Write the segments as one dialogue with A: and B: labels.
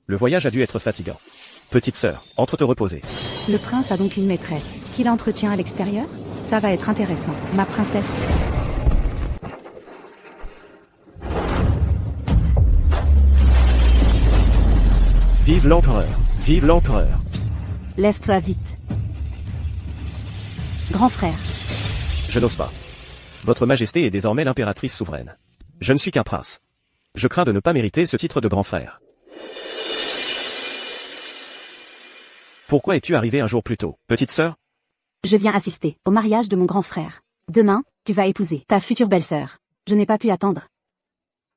A: Le voyage a dû être fatigant. Petite sœur, entre te reposer.
B: Le prince a donc une maîtresse, qu'il entretient à l'extérieur? Ça va être intéressant, ma princesse.
A: Vive l'empereur! Vive l'empereur!
B: Lève-toi vite. Grand frère.
A: Je n'ose pas. Votre majesté est désormais l'impératrice souveraine. Je ne suis qu'un prince. Je crains de ne pas mériter ce titre de grand frère. Pourquoi es-tu arrivé un jour plus tôt, petite sœur?
B: Je viens assister au mariage de mon grand frère. Demain, tu vas épouser ta future belle-sœur. Je n'ai pas pu attendre.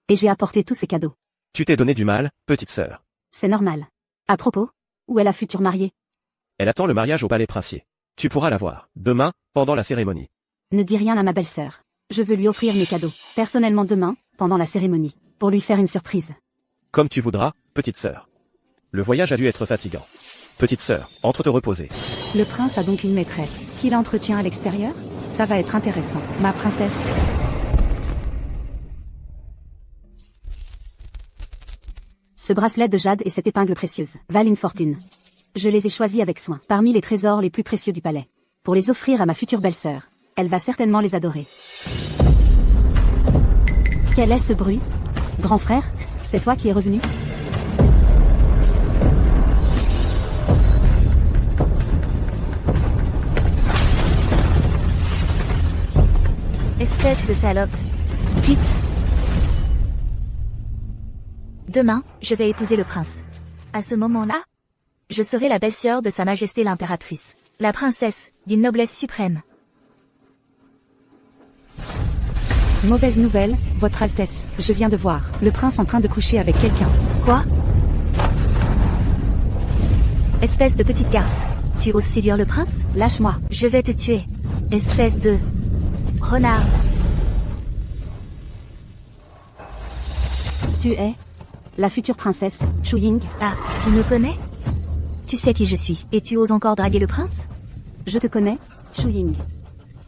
B: Et j'ai apporté tous ces cadeaux.
A: Tu t'es donné du mal, petite sœur.
B: C'est normal. À propos, où est la future mariée?
A: Elle attend le mariage au palais princier. Tu pourras la voir, demain, pendant la cérémonie.
B: Ne dis rien à ma belle-sœur. Je veux lui offrir mes cadeaux, personnellement demain, pendant la cérémonie, pour lui faire une surprise.
A: Comme tu voudras, petite sœur. Le voyage a dû être fatigant. Petite sœur, entre te reposer.
B: Le prince a donc une maîtresse, qu'il entretient à l'extérieur? Ça va être intéressant, ma princesse. Ce bracelet de jade et cette épingle précieuse valent une fortune. Je les ai choisis avec soin, parmi les trésors les plus précieux du palais, pour les offrir à ma future belle-sœur. Elle va certainement les adorer. Quel est ce bruit? Grand frère, c'est toi qui es revenu?
C: Espèce de salope. Dites. Demain, je vais épouser le prince. À ce moment-là, je serai la belle-sœur de Sa Majesté l'impératrice. La princesse, d'une noblesse suprême.
B: Mauvaise nouvelle, Votre Altesse. Je viens de voir le prince en train de coucher avec quelqu'un.
C: Quoi? Espèce de petite garce. Tu oses séduire le prince?
B: Lâche-moi.
C: Je vais te tuer. Espèce de... renard.
B: Tu es la future princesse, Shu Ying.
C: Ah, tu me connais? Tu sais qui je suis, et tu oses encore draguer le prince?
B: Je te connais, Shu Ying.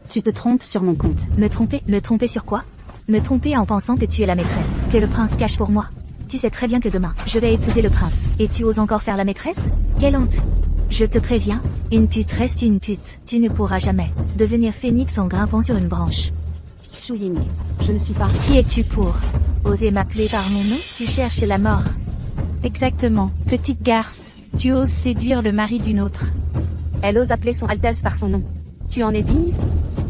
B: Tu te trompes sur mon compte.
C: Me tromper? Me tromper sur quoi? Me tromper en pensant que tu es la maîtresse, que le prince cache pour moi. Tu sais très bien que demain, je vais épouser le prince, et tu oses encore faire la maîtresse? Quelle honte! Je te préviens, une pute reste une pute. Tu ne pourras jamais devenir phénix en grimpant sur une branche.
B: Shu Ying, je ne suis pas...
C: Qui es-tu pour oser m'appeler par mon nom? Tu cherches la mort.
B: Exactement, petite garce. Tu oses séduire le mari d'une autre. Elle ose appeler son Altesse par son nom. Tu en es digne?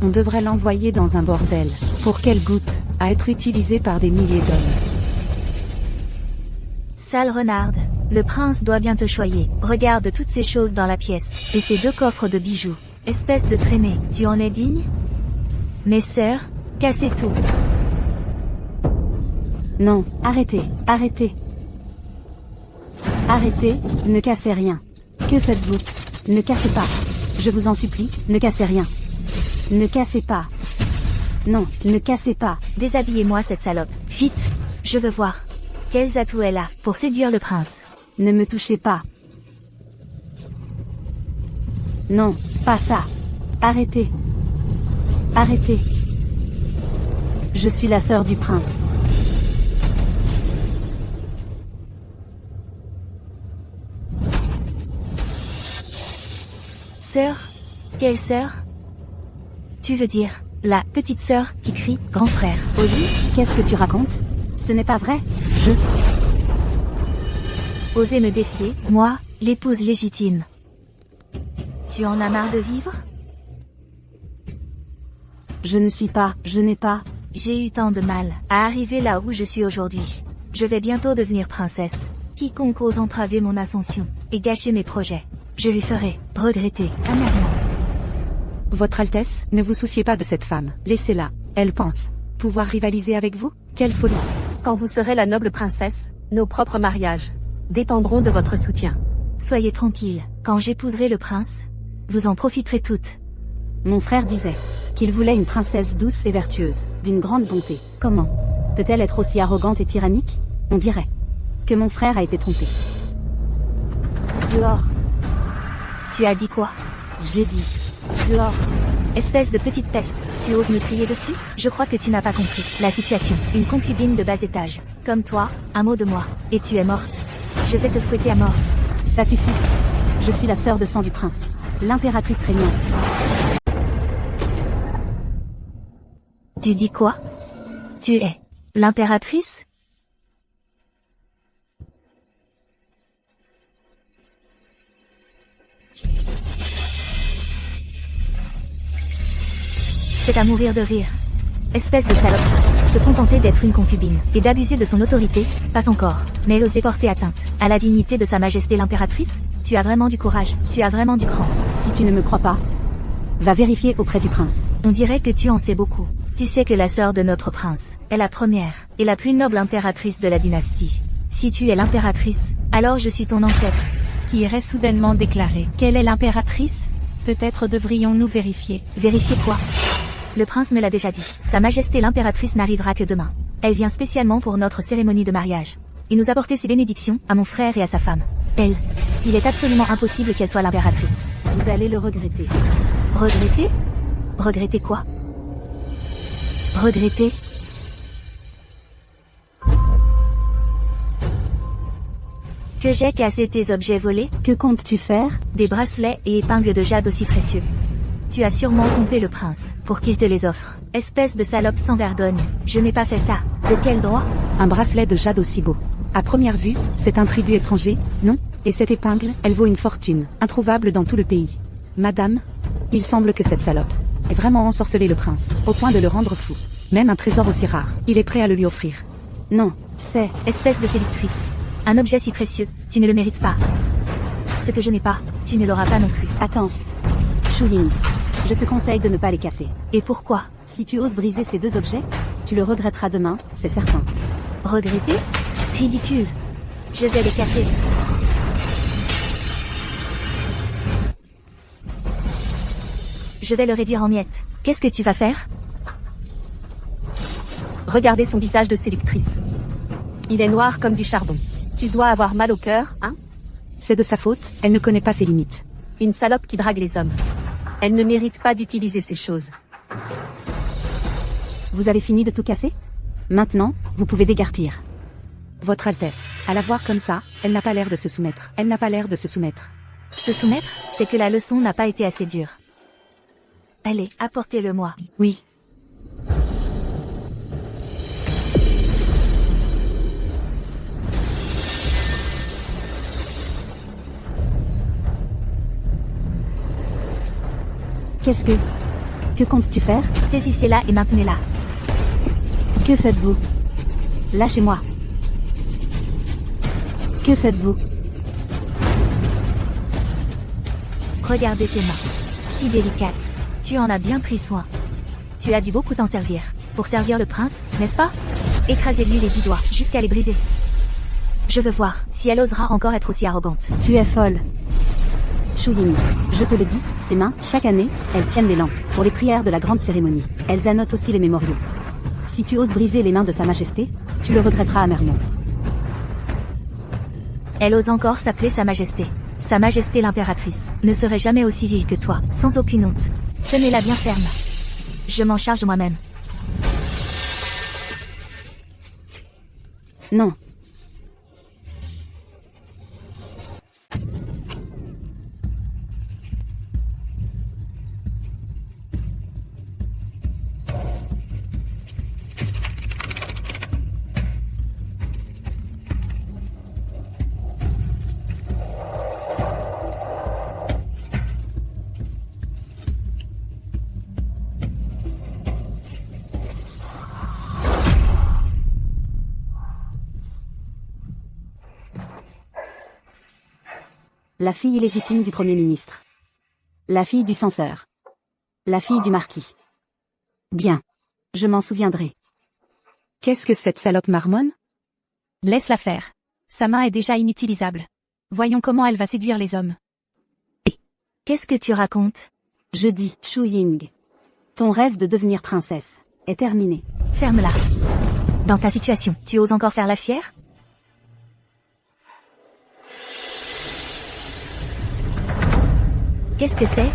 B: On devrait l'envoyer dans un bordel, pour qu'elle goûte à être utilisée par des milliers d'hommes.
C: Sale renarde, le prince doit bien te choyer. Regarde toutes ces choses dans la pièce, et ces 2 coffres de bijoux. Espèce de traînée, tu en es digne? Mes sœurs, cassez tout.
B: Non, arrêtez, arrêtez. Arrêtez, ne cassez rien. Que faites-vous? Ne cassez pas. Je vous en supplie, ne cassez rien. Ne cassez pas. Non, ne cassez pas.
C: Déshabillez-moi cette salope. Vite, je veux voir. Quels atouts elle a pour séduire le prince?
B: Ne me touchez pas. Non, pas ça. Arrêtez. Arrêtez. Je suis la sœur du prince.
C: Sœur? Quelle sœur? Tu veux dire, la petite sœur qui crie « Grand frère » au lit?
B: Qu'est-ce que tu racontes? Ce n'est pas vrai.
C: Osez me défier, moi, l'épouse légitime. Tu en as marre de vivre?
B: Je n'ai pas...
C: J'ai eu tant de mal à arriver là où je suis aujourd'hui. Je vais bientôt devenir princesse. Quiconque ose entraver mon ascension et gâcher mes projets, je lui ferai regretter amèrement.
B: Votre Altesse, ne vous souciez pas de cette femme. Laissez-la. Elle pense pouvoir rivaliser avec vous? Quelle folie! Quand vous serez la noble princesse, nos propres mariages dépendront de votre soutien.
C: Soyez tranquille, quand j'épouserai le prince, vous en profiterez toutes.
B: Mon frère disait qu'il voulait une princesse douce et vertueuse, d'une grande bonté. Comment peut-elle être aussi arrogante et tyrannique? On dirait que mon frère a été trompé. Dehors.
C: Tu as dit quoi?
B: J'ai dit dehors.
C: Espèce de petite peste, tu oses me crier dessus? Je crois que tu n'as pas compris la situation. Une concubine de bas étage, comme toi, un mot de moi, et tu es morte. Je vais te fouetter à mort.
B: Ça suffit. Je suis la sœur de sang du prince. L'impératrice régnante.
C: Tu dis quoi? Tu es l'impératrice? C'est à mourir de rire. Espèce de salope. Te contenter d'être une concubine et d'abuser de son autorité, pas encore, mais oser porter atteinte à la dignité de Sa Majesté l'impératrice? Tu as vraiment du courage, tu as vraiment du cran.
B: Si tu ne me crois pas, va vérifier auprès du prince.
C: On dirait que tu en sais beaucoup. Tu sais que la sœur de notre prince est la première et la plus noble impératrice de la dynastie. Si tu es l'impératrice, alors je suis ton ancêtre.
B: Qui irait soudainement déclarer qu'elle est l'impératrice? Peut-être devrions-nous vérifier.
C: Vérifier quoi? Le prince me l'a déjà dit. Sa Majesté l'impératrice n'arrivera que demain. Elle vient spécialement pour notre cérémonie de mariage. Et nous apporter ses bénédictions à mon frère et à sa femme. Elle. Il est absolument impossible qu'elle soit l'impératrice.
B: Vous allez le regretter.
C: Regretter? Regretter quoi? Regretter? Que j'ai cassé tes objets volés?
B: Que comptes-tu faire?
C: Des bracelets et épingles de jade aussi précieux. Tu as sûrement trompé le prince, pour qu'il te les offre. Espèce de salope sans vergogne. Je n'ai pas fait ça. De quel droit?
B: Un bracelet de jade aussi beau. À première vue, c'est un tribut étranger, non? Et cette épingle, elle vaut une fortune, introuvable dans tout le pays. Madame, il semble que cette salope ait vraiment ensorcelé le prince, au point de le rendre fou. Même un trésor aussi rare, il est prêt à le lui offrir. Non, c'est...
C: Espèce de séductrice. Un objet si précieux, tu ne le mérites pas. Ce que je n'ai pas, tu ne l'auras pas non plus.
B: Attends. Shu Ying, je te conseille de ne pas les casser.
C: Et pourquoi?
B: Si tu oses briser ces deux objets, tu le regretteras demain, c'est certain.
C: Regretter? Ridicule. Je vais les casser. Je vais le réduire en miettes. Qu'est-ce que tu vas faire?
B: Regardez son visage de séductrice. Il est noir comme du charbon. Tu dois avoir mal au cœur, hein? C'est de sa faute, elle ne connaît pas ses limites. Une salope qui drague les hommes. Elle ne mérite pas d'utiliser ces choses. Vous avez fini de tout casser? Maintenant, vous pouvez déguerpir. Votre Altesse, à la voir comme ça, elle n'a pas l'air de se soumettre. Elle n'a pas l'air de se soumettre.
C: Se soumettre, c'est que la leçon n'a pas été assez dure. Allez, apportez-le-moi.
B: Oui. Qu'est-ce que... Que comptes-tu faire?
C: Saisissez-la et maintenez-la.
B: Que faites-vous? Lâchez-moi. Que faites-vous?
C: Regardez ses mains. Si délicates. Tu en as bien pris soin. Tu as dû beaucoup t'en servir. Pour servir le prince, n'est-ce pas? Écrasez-lui les 10 doigts, jusqu'à les briser. Je veux voir si elle osera encore être aussi arrogante.
B: Tu es folle. Shu Ying, je te le dis, ces mains, chaque année, elles tiennent les lampes, pour les prières de la grande cérémonie. Elles annotent aussi les mémoriaux. Si tu oses briser les mains de Sa Majesté, tu le regretteras amèrement.
C: Elle ose encore s'appeler Sa Majesté. Sa Majesté l'impératrice ne serait jamais aussi vile que toi, sans aucune honte. Tenez-la bien ferme. Je m'en charge moi-même.
B: Non. La fille illégitime du Premier ministre. La fille du censeur. La fille du marquis. Bien. Je m'en souviendrai. Qu'est-ce que cette salope marmonne? Laisse-la faire. Sa main est déjà inutilisable. Voyons comment elle va séduire les hommes.
C: Qu'est-ce que tu racontes?
B: Je dis, Shu Ying. Ton rêve de devenir princesse est terminé.
C: Ferme-la. Dans ta situation, tu oses encore faire la fière? Qu'est-ce que c'est?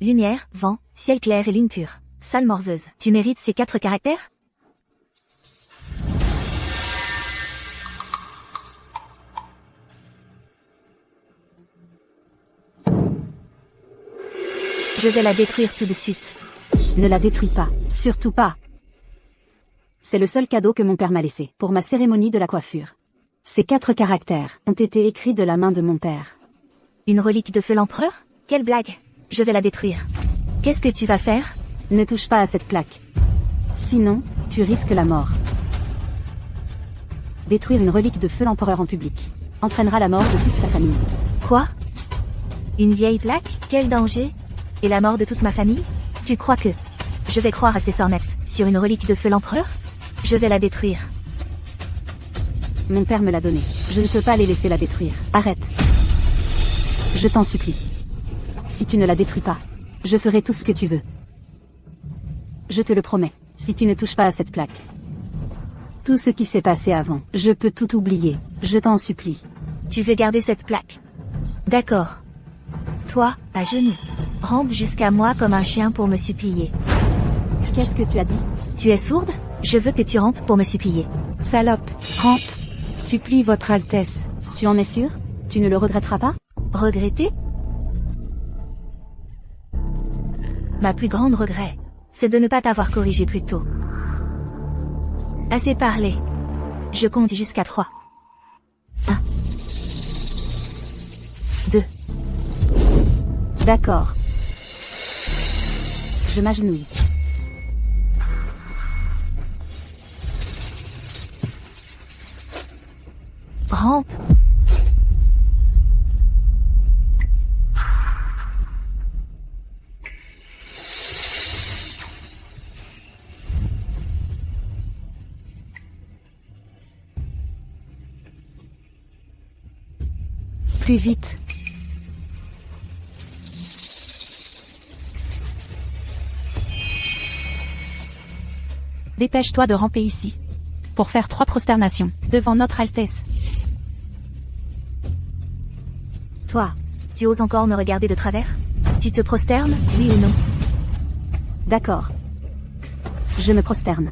C: Lumière, vent, ciel clair et lune pure. Sale morveuse. Tu mérites ces 4 caractères? Je vais la détruire tout de suite.
B: Ne la détruis pas, surtout pas. C'est le seul cadeau que mon père m'a laissé, pour ma cérémonie de la coiffure. Ces 4 caractères ont été écrits de la main de mon père.
C: Une relique de feu l'empereur? Quelle blague! Je vais la détruire. Qu'est-ce que tu vas faire?
B: Ne touche pas à cette plaque. Sinon, tu risques la mort. Détruire une relique de feu l'empereur en public entraînera la mort de toute sa famille.
C: Quoi? Une vieille plaque? Quel danger? Et la mort de toute ma famille? Tu crois que je vais croire à ces sornettes sur une relique de feu l'empereur? Je vais la détruire.
B: Mon père me l'a donnée. Je ne peux pas les laisser la détruire. Arrête. Je t'en supplie. Si tu ne la détruis pas, je ferai tout ce que tu veux. Je te le promets, si tu ne touches pas à cette plaque. Tout ce qui s'est passé avant, je peux tout oublier. Je t'en supplie.
C: Tu veux garder cette plaque? D'accord. Toi, à genoux. Rampe jusqu'à moi comme un chien pour me supplier.
B: Qu'est-ce que tu as dit?
C: Tu es sourde? Je veux que tu rampes pour me supplier.
B: Salope, rampe. Supplie votre Altesse. Tu en es sûr? Tu ne le regretteras pas?
C: Regretter? Ma plus grande regret, c'est de ne pas t'avoir corrigé plus tôt. Assez parlé. Je compte jusqu'à 3. 1. 2.
B: D'accord. Je m'agenouille.
C: Rampe.
B: Plus vite. Dépêche-toi de ramper ici. Pour faire 3 prosternations, devant notre Altesse.
C: Toi, tu oses encore me regarder de travers? Tu te prosternes, oui ou non?
B: D'accord. Je me prosterne.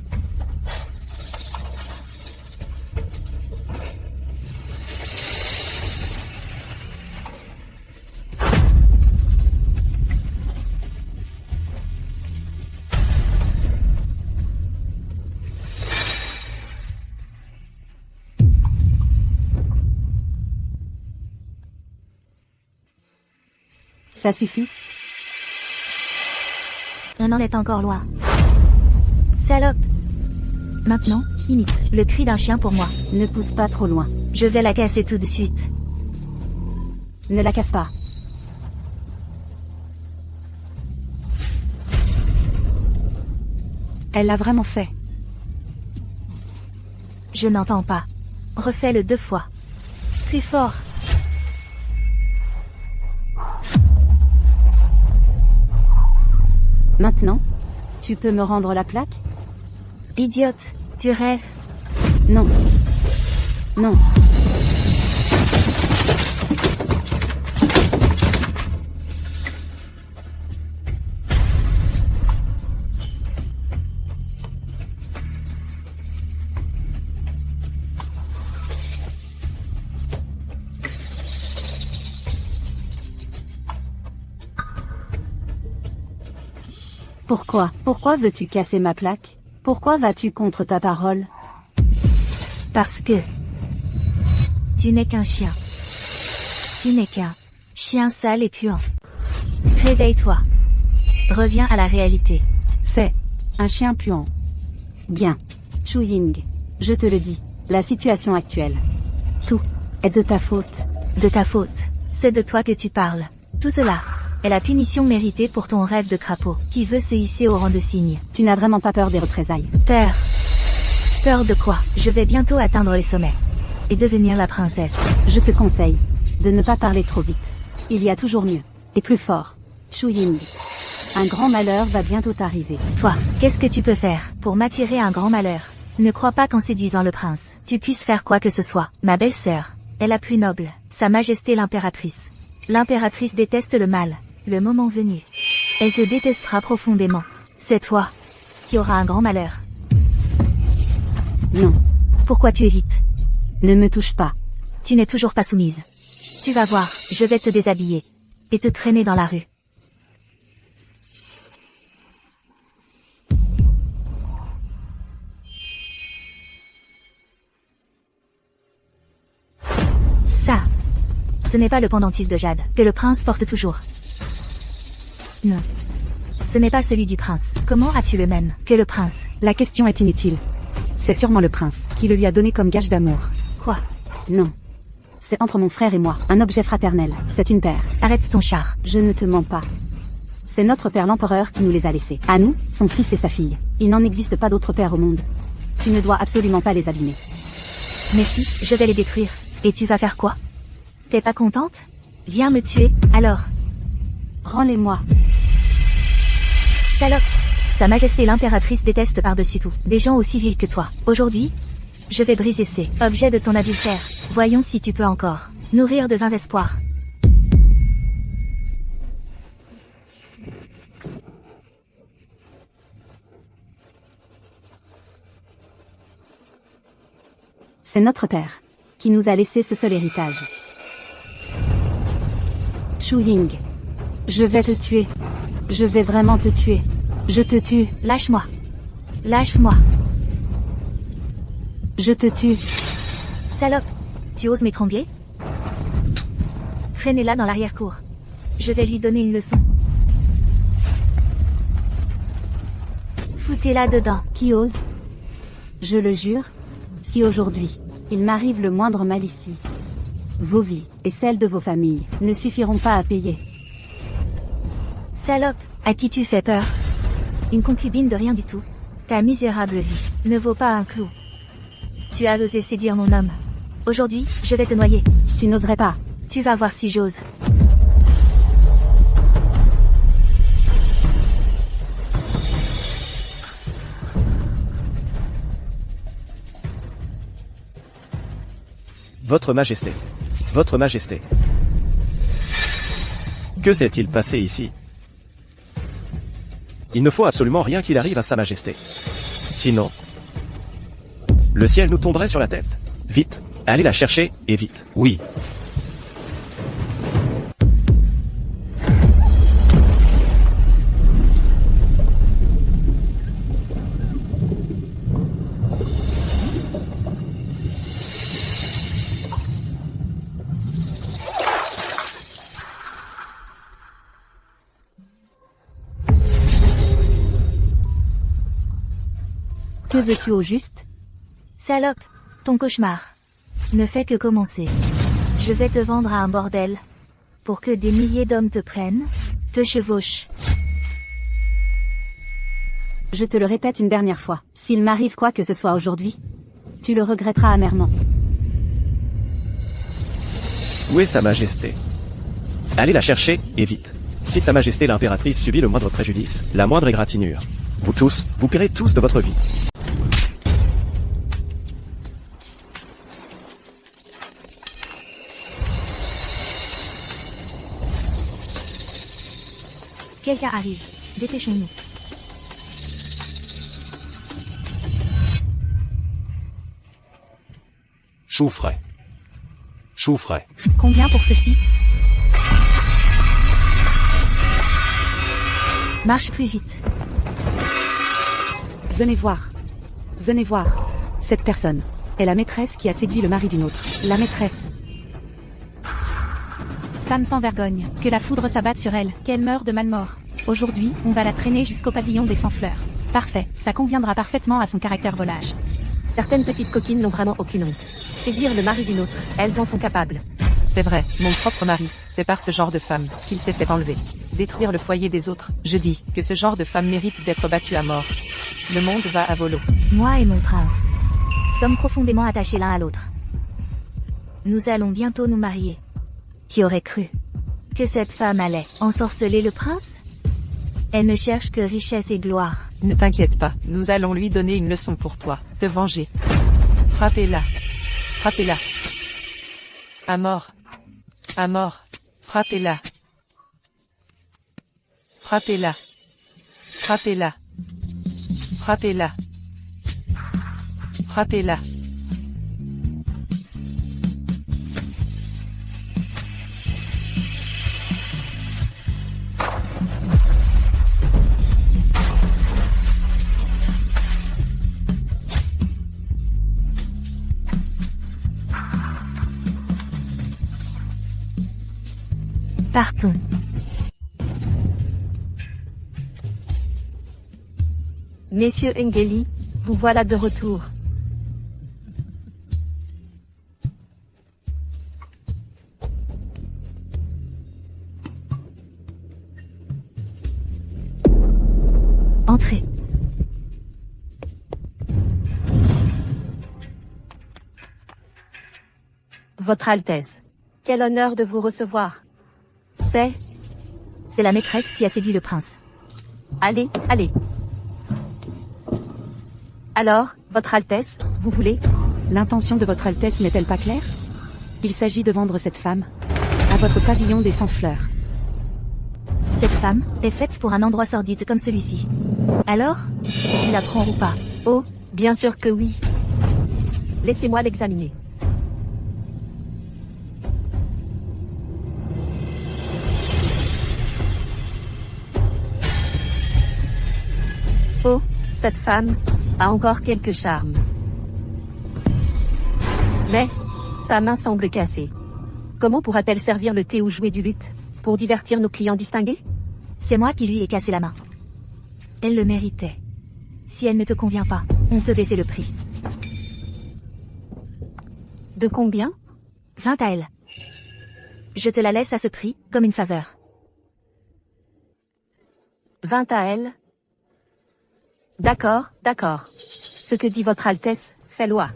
B: Ça suffit?
C: On en est encore loin. Salope! Maintenant, imite le cri d'un chien pour moi.
B: Ne pousse pas trop loin.
C: Je vais la casser tout de suite.
B: Ne la casse pas. Elle l'a vraiment fait.
C: Je n'entends pas. Refais-le 2 fois. Plus fort.
B: Maintenant, tu peux me rendre la plaque?
C: Idiote, tu rêves?
B: Non. Non. Pourquoi? Pourquoi veux-tu casser ma plaque? Pourquoi vas-tu contre ta parole?
C: Parce que tu n'es qu'un chien. Tu n'es qu'un chien sale et puant. Réveille-toi. Reviens à la réalité.
B: C'est un chien puant. Bien. Chu Ying, je te le dis, la situation actuelle. Tout est de ta faute.
C: De ta faute. C'est de toi que tu parles. Tout cela est la punition méritée pour ton rêve de crapaud, qui veut se hisser au rang de cygne.
B: Tu n'as vraiment pas peur des représailles?
C: Peur. Peur de quoi? Je vais bientôt atteindre les sommets. Et devenir la princesse.
B: Je te conseille de ne pas parler trop vite. Il y a toujours mieux. Et plus fort. Chu Ying. Un grand malheur va bientôt t'arriver.
C: Toi, qu'est-ce que tu peux faire pour m'attirer un grand malheur? Ne crois pas qu'en séduisant le prince, tu puisses faire quoi que ce soit. Ma belle-sœur est la plus noble. Sa Majesté l'impératrice. L'impératrice déteste le mal. Le moment venu, elle te détestera profondément. C'est toi qui auras un grand malheur.
B: Non.
C: Pourquoi tu évites?
B: Ne me touche pas.
C: Tu n'es toujours pas soumise. Tu vas voir, je vais te déshabiller et te traîner dans la rue. Ça. Ce n'est pas le pendentif de jade que le prince porte toujours. Non. Ce n'est pas celui du prince. Comment as-tu le même que le prince?
B: La question est inutile. C'est sûrement le prince qui le lui a donné comme gage d'amour.
C: Quoi?
B: Non. C'est entre mon frère et moi, un objet fraternel. C'est une paire.
C: Arrête ton char.
B: Je ne te mens pas. C'est notre père l'empereur qui nous les a laissés. À nous, son fils et sa fille. Il n'en existe pas d'autre père au monde. Tu ne dois absolument pas les abîmer.
C: Mais si, je vais les détruire. Et tu vas faire quoi? T'es pas contente? Viens me tuer, alors.
B: Rends-les-moi.
C: Salope! Sa Majesté l'impératrice déteste par-dessus tout des gens aussi vils que toi. Aujourd'hui, je vais briser ces objets de ton adultère. Voyons si tu peux encore nourrir de vains espoirs.
B: C'est notre père qui nous a laissé ce seul héritage. Chu Ying, je vais te tuer. Je vais vraiment te tuer. Je te tue.
C: Lâche-moi. Lâche-moi.
B: Je te tue.
C: Salope. Tu oses m'étrangler? Traînez-la dans l'arrière-cour. Je vais lui donner une leçon. Foutez-la dedans.
B: Qui ose? Je le jure, si aujourd'hui, il m'arrive le moindre mal ici, vos vies et celles de vos familles ne suffiront pas à payer.
C: Salope, à qui tu fais peur? Une concubine de rien du tout. Ta misérable vie ne vaut pas un clou. Tu as osé séduire mon homme. Aujourd'hui, je vais te noyer.
B: Tu n'oserais pas.
C: Tu vas voir si j'ose.
A: Votre Majesté. Votre Majesté. Que s'est-il passé ici? Il ne faut absolument rien qu'il arrive à Sa Majesté. Sinon, le ciel nous tomberait sur la tête. Vite, allez la chercher, et vite. Oui.
B: Que veux-tu au juste?
C: Salope, ton cauchemar ne fait que commencer. Je vais te vendre à un bordel pour que des milliers d'hommes te prennent, te chevauchent.
B: Je te le répète une dernière fois, s'il m'arrive quoi que ce soit aujourd'hui, tu le regretteras amèrement.
A: Où est Sa Majesté? Allez la chercher, et vite. Si Sa Majesté l'impératrice subit le moindre préjudice, la moindre égratignure, vous tous, vous paierez tous de votre vie.
C: Quelqu'un arrive. Dépêchons-nous.
A: Chou frais. Chou frais.
B: Combien pour ceci?
C: Marche plus vite.
B: Venez voir. Venez voir. Cette personne est la maîtresse qui a séduit le mari d'une autre. La maîtresse. Femme sans vergogne, que la foudre s'abatte sur elle, qu'elle meure de malmort. Aujourd'hui, on va la traîner jusqu'au pavillon des 100 fleurs. Parfait, ça conviendra parfaitement à son caractère volage.
D: Certaines petites coquines n'ont vraiment aucune honte. Séduire le mari d'une autre, elles en sont capables.
E: C'est vrai, mon propre mari, c'est par ce genre de femme qu'il s'est fait enlever. Détruire le foyer des autres, je dis que ce genre de femme mérite d'être battue à mort. Le monde va à volo.
C: Moi et mon prince sommes profondément attachés l'un à l'autre. Nous allons bientôt nous marier. Qui aurait cru que cette femme allait ensorceler le prince? Elle ne cherche que richesse et gloire.
E: Ne t'inquiète pas, nous allons lui donner une leçon pour toi, te venger. Frappez-la. Frappez-la. À mort. À mort. Frappez-la. Frappez-la. Frappez-la. Frappez-la. Frappez-la.
C: Partons.
D: Messieurs Engeli, vous voilà de retour.
C: Entrez.
D: Votre Altesse. Quel honneur de vous recevoir. C'est...
C: C'est la maîtresse qui a séduit le prince.
D: Allez, allez. Alors, Votre Altesse, vous voulez?
F: L'intention de votre Altesse n'est-elle pas claire? Il s'agit de vendre cette femme à votre pavillon des 100 fleurs.
C: Cette femme est faite pour un endroit sordide comme celui-ci. Alors, tu la prends ou pas?
D: Oh, bien sûr que oui. Laissez-moi l'examiner. Oh, cette femme a encore quelques charmes. Mais, sa main semble cassée. Comment pourra-t-elle servir le thé ou jouer du luth pour divertir nos clients distingués?
C: C'est moi qui lui ai cassé la main. Elle le méritait. Si elle ne te convient pas, on peut baisser le prix.
D: De combien?
C: 20 à elle. Je te la laisse à ce prix, comme une faveur.
D: 20 à elle? D'accord, d'accord. Ce que dit Votre Altesse fait loi.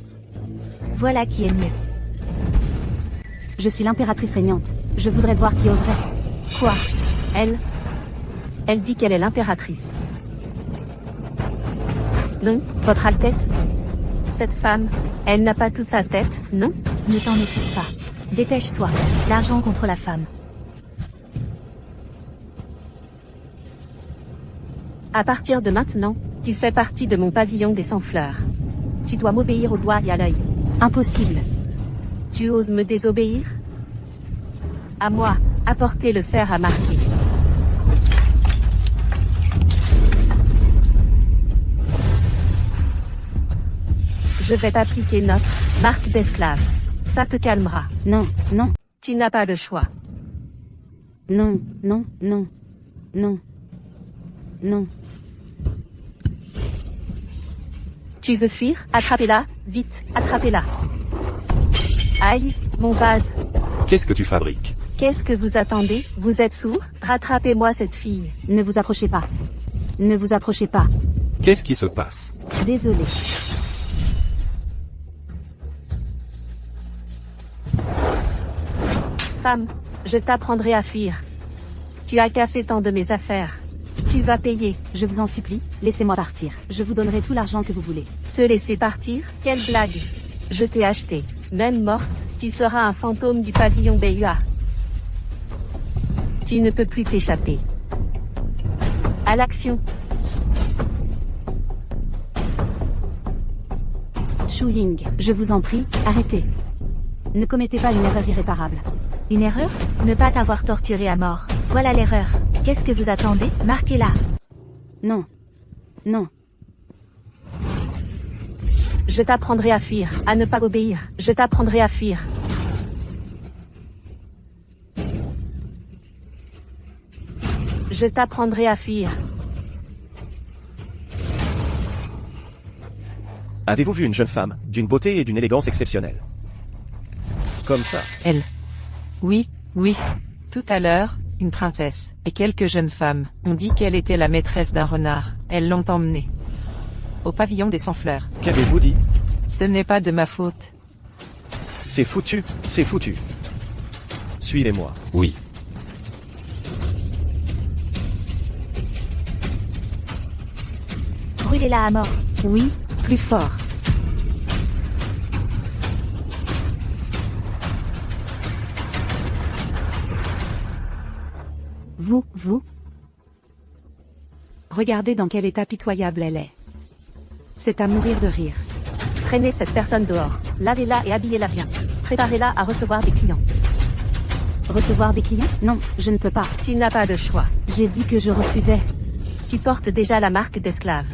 C: Voilà qui est mieux.
F: Je suis l'impératrice régnante. Je voudrais voir qui oserait.
D: Quoi? Elle dit qu'elle est l'impératrice. Non, Votre Altesse? Cette femme, elle n'a pas toute sa tête, non?
C: Ne t'en occupe pas. Dépêche-toi. L'argent contre la femme.
D: À partir de maintenant, tu fais partie de mon pavillon des 100 fleurs. Tu dois m'obéir au doigt et à l'œil.
F: Impossible.
D: Tu oses me désobéir? À moi, apporter le fer à marquer. Je vais t'appliquer notre marque d'esclave. Ça te calmera.
F: Non, non,
D: Tu n'as pas le choix.
F: non, non, non, non, non.
D: Tu veux fuir? Attrapez-la, vite, attrapez-la. Aïe, mon vase.
A: Qu'est-ce que tu fabriques?
D: Qu'est-ce que vous attendez? Vous êtes sourds? Rattrapez-moi cette fille.
F: Ne vous approchez pas. Ne vous approchez pas.
A: Qu'est-ce qui se passe?
F: Désolé.
D: Femme, je t'apprendrai à fuir. Tu as cassé tant de mes affaires. Tu vas payer.
F: Je vous en supplie, laissez-moi partir. Je vous donnerai tout l'argent que vous voulez.
D: Te laisser partir? Quelle blague. Je t'ai acheté. Même morte, tu seras un fantôme du pavillon Bayua. Tu ne peux plus t'échapper. À l'action.
F: Shu Ying, je vous en prie, arrêtez. Ne commettez pas une erreur irréparable.
C: Une erreur? Ne pas t'avoir torturé à mort. Voilà l'erreur. Qu'est-ce que vous attendez? Marquez-la.
F: Non. Non.
D: Je t'apprendrai à fuir, à ne pas obéir. Je t'apprendrai à fuir. Je t'apprendrai à fuir.
A: Avez-vous vu une jeune femme, d'une beauté et d'une élégance exceptionnelle? Comme ça.
E: Elle. Oui, oui. Tout à l'heure, une princesse et quelques jeunes femmes ont dit qu'elle était la maîtresse d'un renard. Elles l'ont emmenée au pavillon des 100 fleurs.
A: Qu'avez-vous dit?
E: Ce n'est pas de ma faute.
A: C'est foutu, c'est foutu. Suivez-moi.
G: Oui.
C: Brûlez-la à mort.
F: Oui, plus fort. Vous. Regardez dans quel état pitoyable elle est. C'est à mourir de rire.
D: Traînez cette personne dehors. Lavez-la et habillez-la bien. Préparez-la à recevoir des clients.
F: Recevoir des clients? Non, je ne peux pas.
D: Tu n'as pas le choix.
F: J'ai dit que je refusais.
D: Tu portes déjà la marque d'esclave.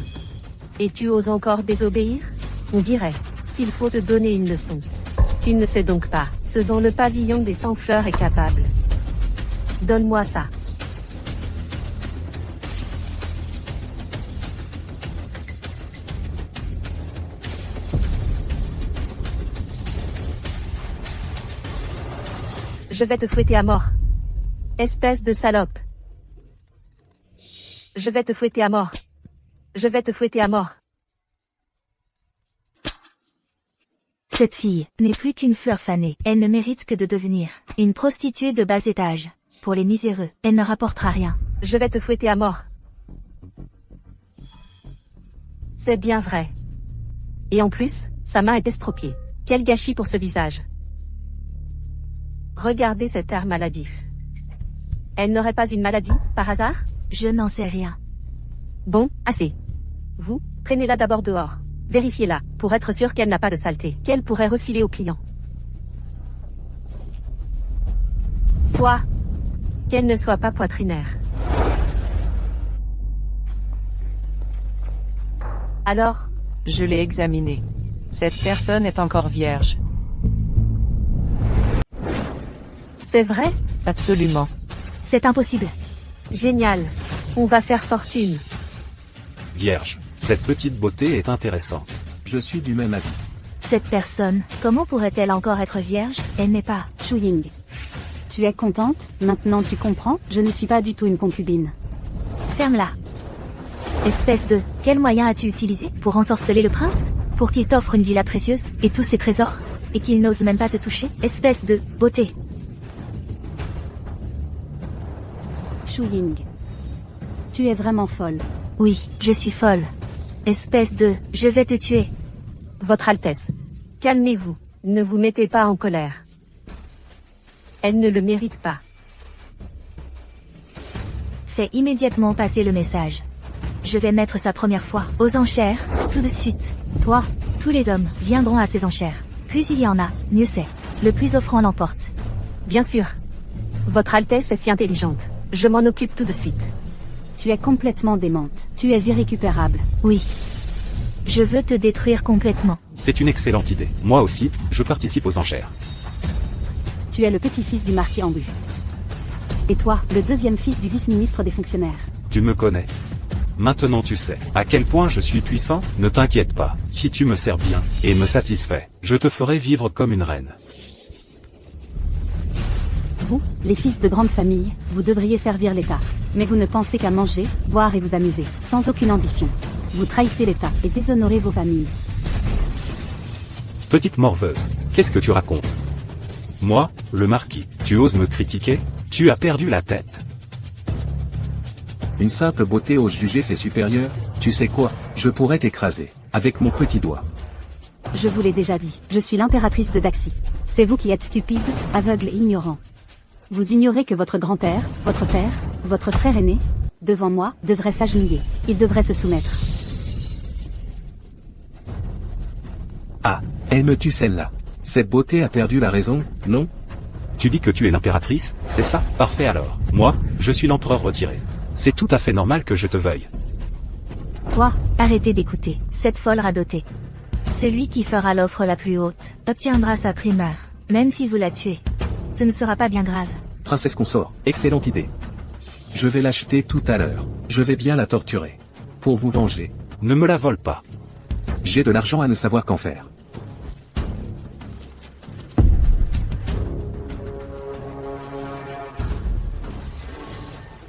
D: Et tu oses encore désobéir? On dirait qu'il faut te donner une leçon. Tu ne sais donc pas ce dont le pavillon des 100 fleurs est capable. Donne-moi ça. Je vais te fouetter à mort. Espèce de salope. Je vais te fouetter à mort. Je vais te fouetter à mort.
C: Cette fille n'est plus qu'une fleur fanée. Elle ne mérite que de devenir une prostituée de bas étage. Pour les miséreux, elle ne rapportera rien.
D: Je vais te fouetter à mort. C'est bien vrai. Et en plus, sa main est estropiée. Quel gâchis pour ce visage. Regardez cet air maladif. Elle n'aurait pas une maladie, par hasard?
C: Je n'en sais rien.
D: Bon, assez. Vous, traînez-la d'abord dehors. Vérifiez-la, pour être sûr qu'elle n'a pas de saleté, qu'elle pourrait refiler aux clients. Toi, qu'elle ne soit pas poitrinaire. Alors?
E: Je l'ai examinée. Cette personne est encore vierge.
D: C'est vrai?
E: Absolument.
C: C'est impossible.
D: Génial. On va faire fortune.
G: Vierge. Cette petite beauté est intéressante. Je suis du même avis.
C: Cette personne, comment pourrait-elle encore être vierge? Elle n'est pas.
F: Shu Ying. Tu es contente? Maintenant tu comprends? Je ne suis pas du tout une concubine.
C: Ferme-la. Espèce de... Quel moyen as-tu utilisé pour ensorceler le prince? Pour qu'il t'offre une villa précieuse et tous ses trésors? Et qu'il n'ose même pas te toucher? Espèce de... beauté.
F: Shu Ying. Tu es vraiment folle.
C: Oui, je suis folle. Espèce de... Je vais te tuer.
D: Votre Altesse. Calmez-vous. Ne vous mettez pas en colère. Elle ne le mérite pas.
C: Fais immédiatement passer le message. Je vais mettre sa première fois aux enchères, tout de suite. Toi, tous les hommes viendront à ces enchères. Plus il y en a, mieux c'est. Le plus offrant l'emporte.
D: Bien sûr. Votre Altesse est si intelligente. Je m'en occupe tout de suite.
F: Tu es complètement démente. Tu es irrécupérable.
C: Oui. Je veux te détruire complètement.
G: C'est une excellente idée. Moi aussi, je participe aux enchères.
F: Tu es le petit-fils du marquis Ambu. Et toi, le deuxième fils du vice-ministre des fonctionnaires.
G: Tu me connais. Maintenant tu sais à quel point je suis puissant. Ne t'inquiète pas. Si tu me sers bien et me satisfais, je te ferai vivre comme une reine.
F: Vous, les fils de grande famille, vous devriez servir l'État. Mais vous ne pensez qu'à manger, boire et vous amuser, sans aucune ambition. Vous trahissez l'État et déshonorez vos familles.
G: Petite morveuse, qu'est-ce que tu racontes? Moi, le marquis, tu oses me critiquer? Tu as perdu la tête.
H: Une simple beauté ose juger ses supérieurs? Tu sais quoi? Je pourrais t'écraser, avec mon petit doigt.
F: Je vous l'ai déjà dit, je suis l'impératrice de Daxi. C'est vous qui êtes stupide, aveugle et ignorant. Vous ignorez que votre grand-père, votre père, votre frère aîné, devant moi, devrait s'agenouiller. Il devrait se soumettre.
H: Ah, elle me tue celle-là. Cette beauté a perdu la raison, non?
G: Tu dis que tu es l'impératrice, c'est ça? Parfait alors. Moi, je suis l'empereur retiré. C'est tout à fait normal que je te veuille.
C: Toi, arrêtez d'écouter cette folle radotée. Celui qui fera l'offre la plus haute obtiendra sa primeur, même si vous la tuez. Ce ne sera pas bien grave.
H: Princesse consort, excellente idée. Je vais l'acheter tout à l'heure. Je vais bien la torturer. Pour vous venger.
G: Ne me la vole pas.
H: J'ai de l'argent à ne savoir qu'en faire.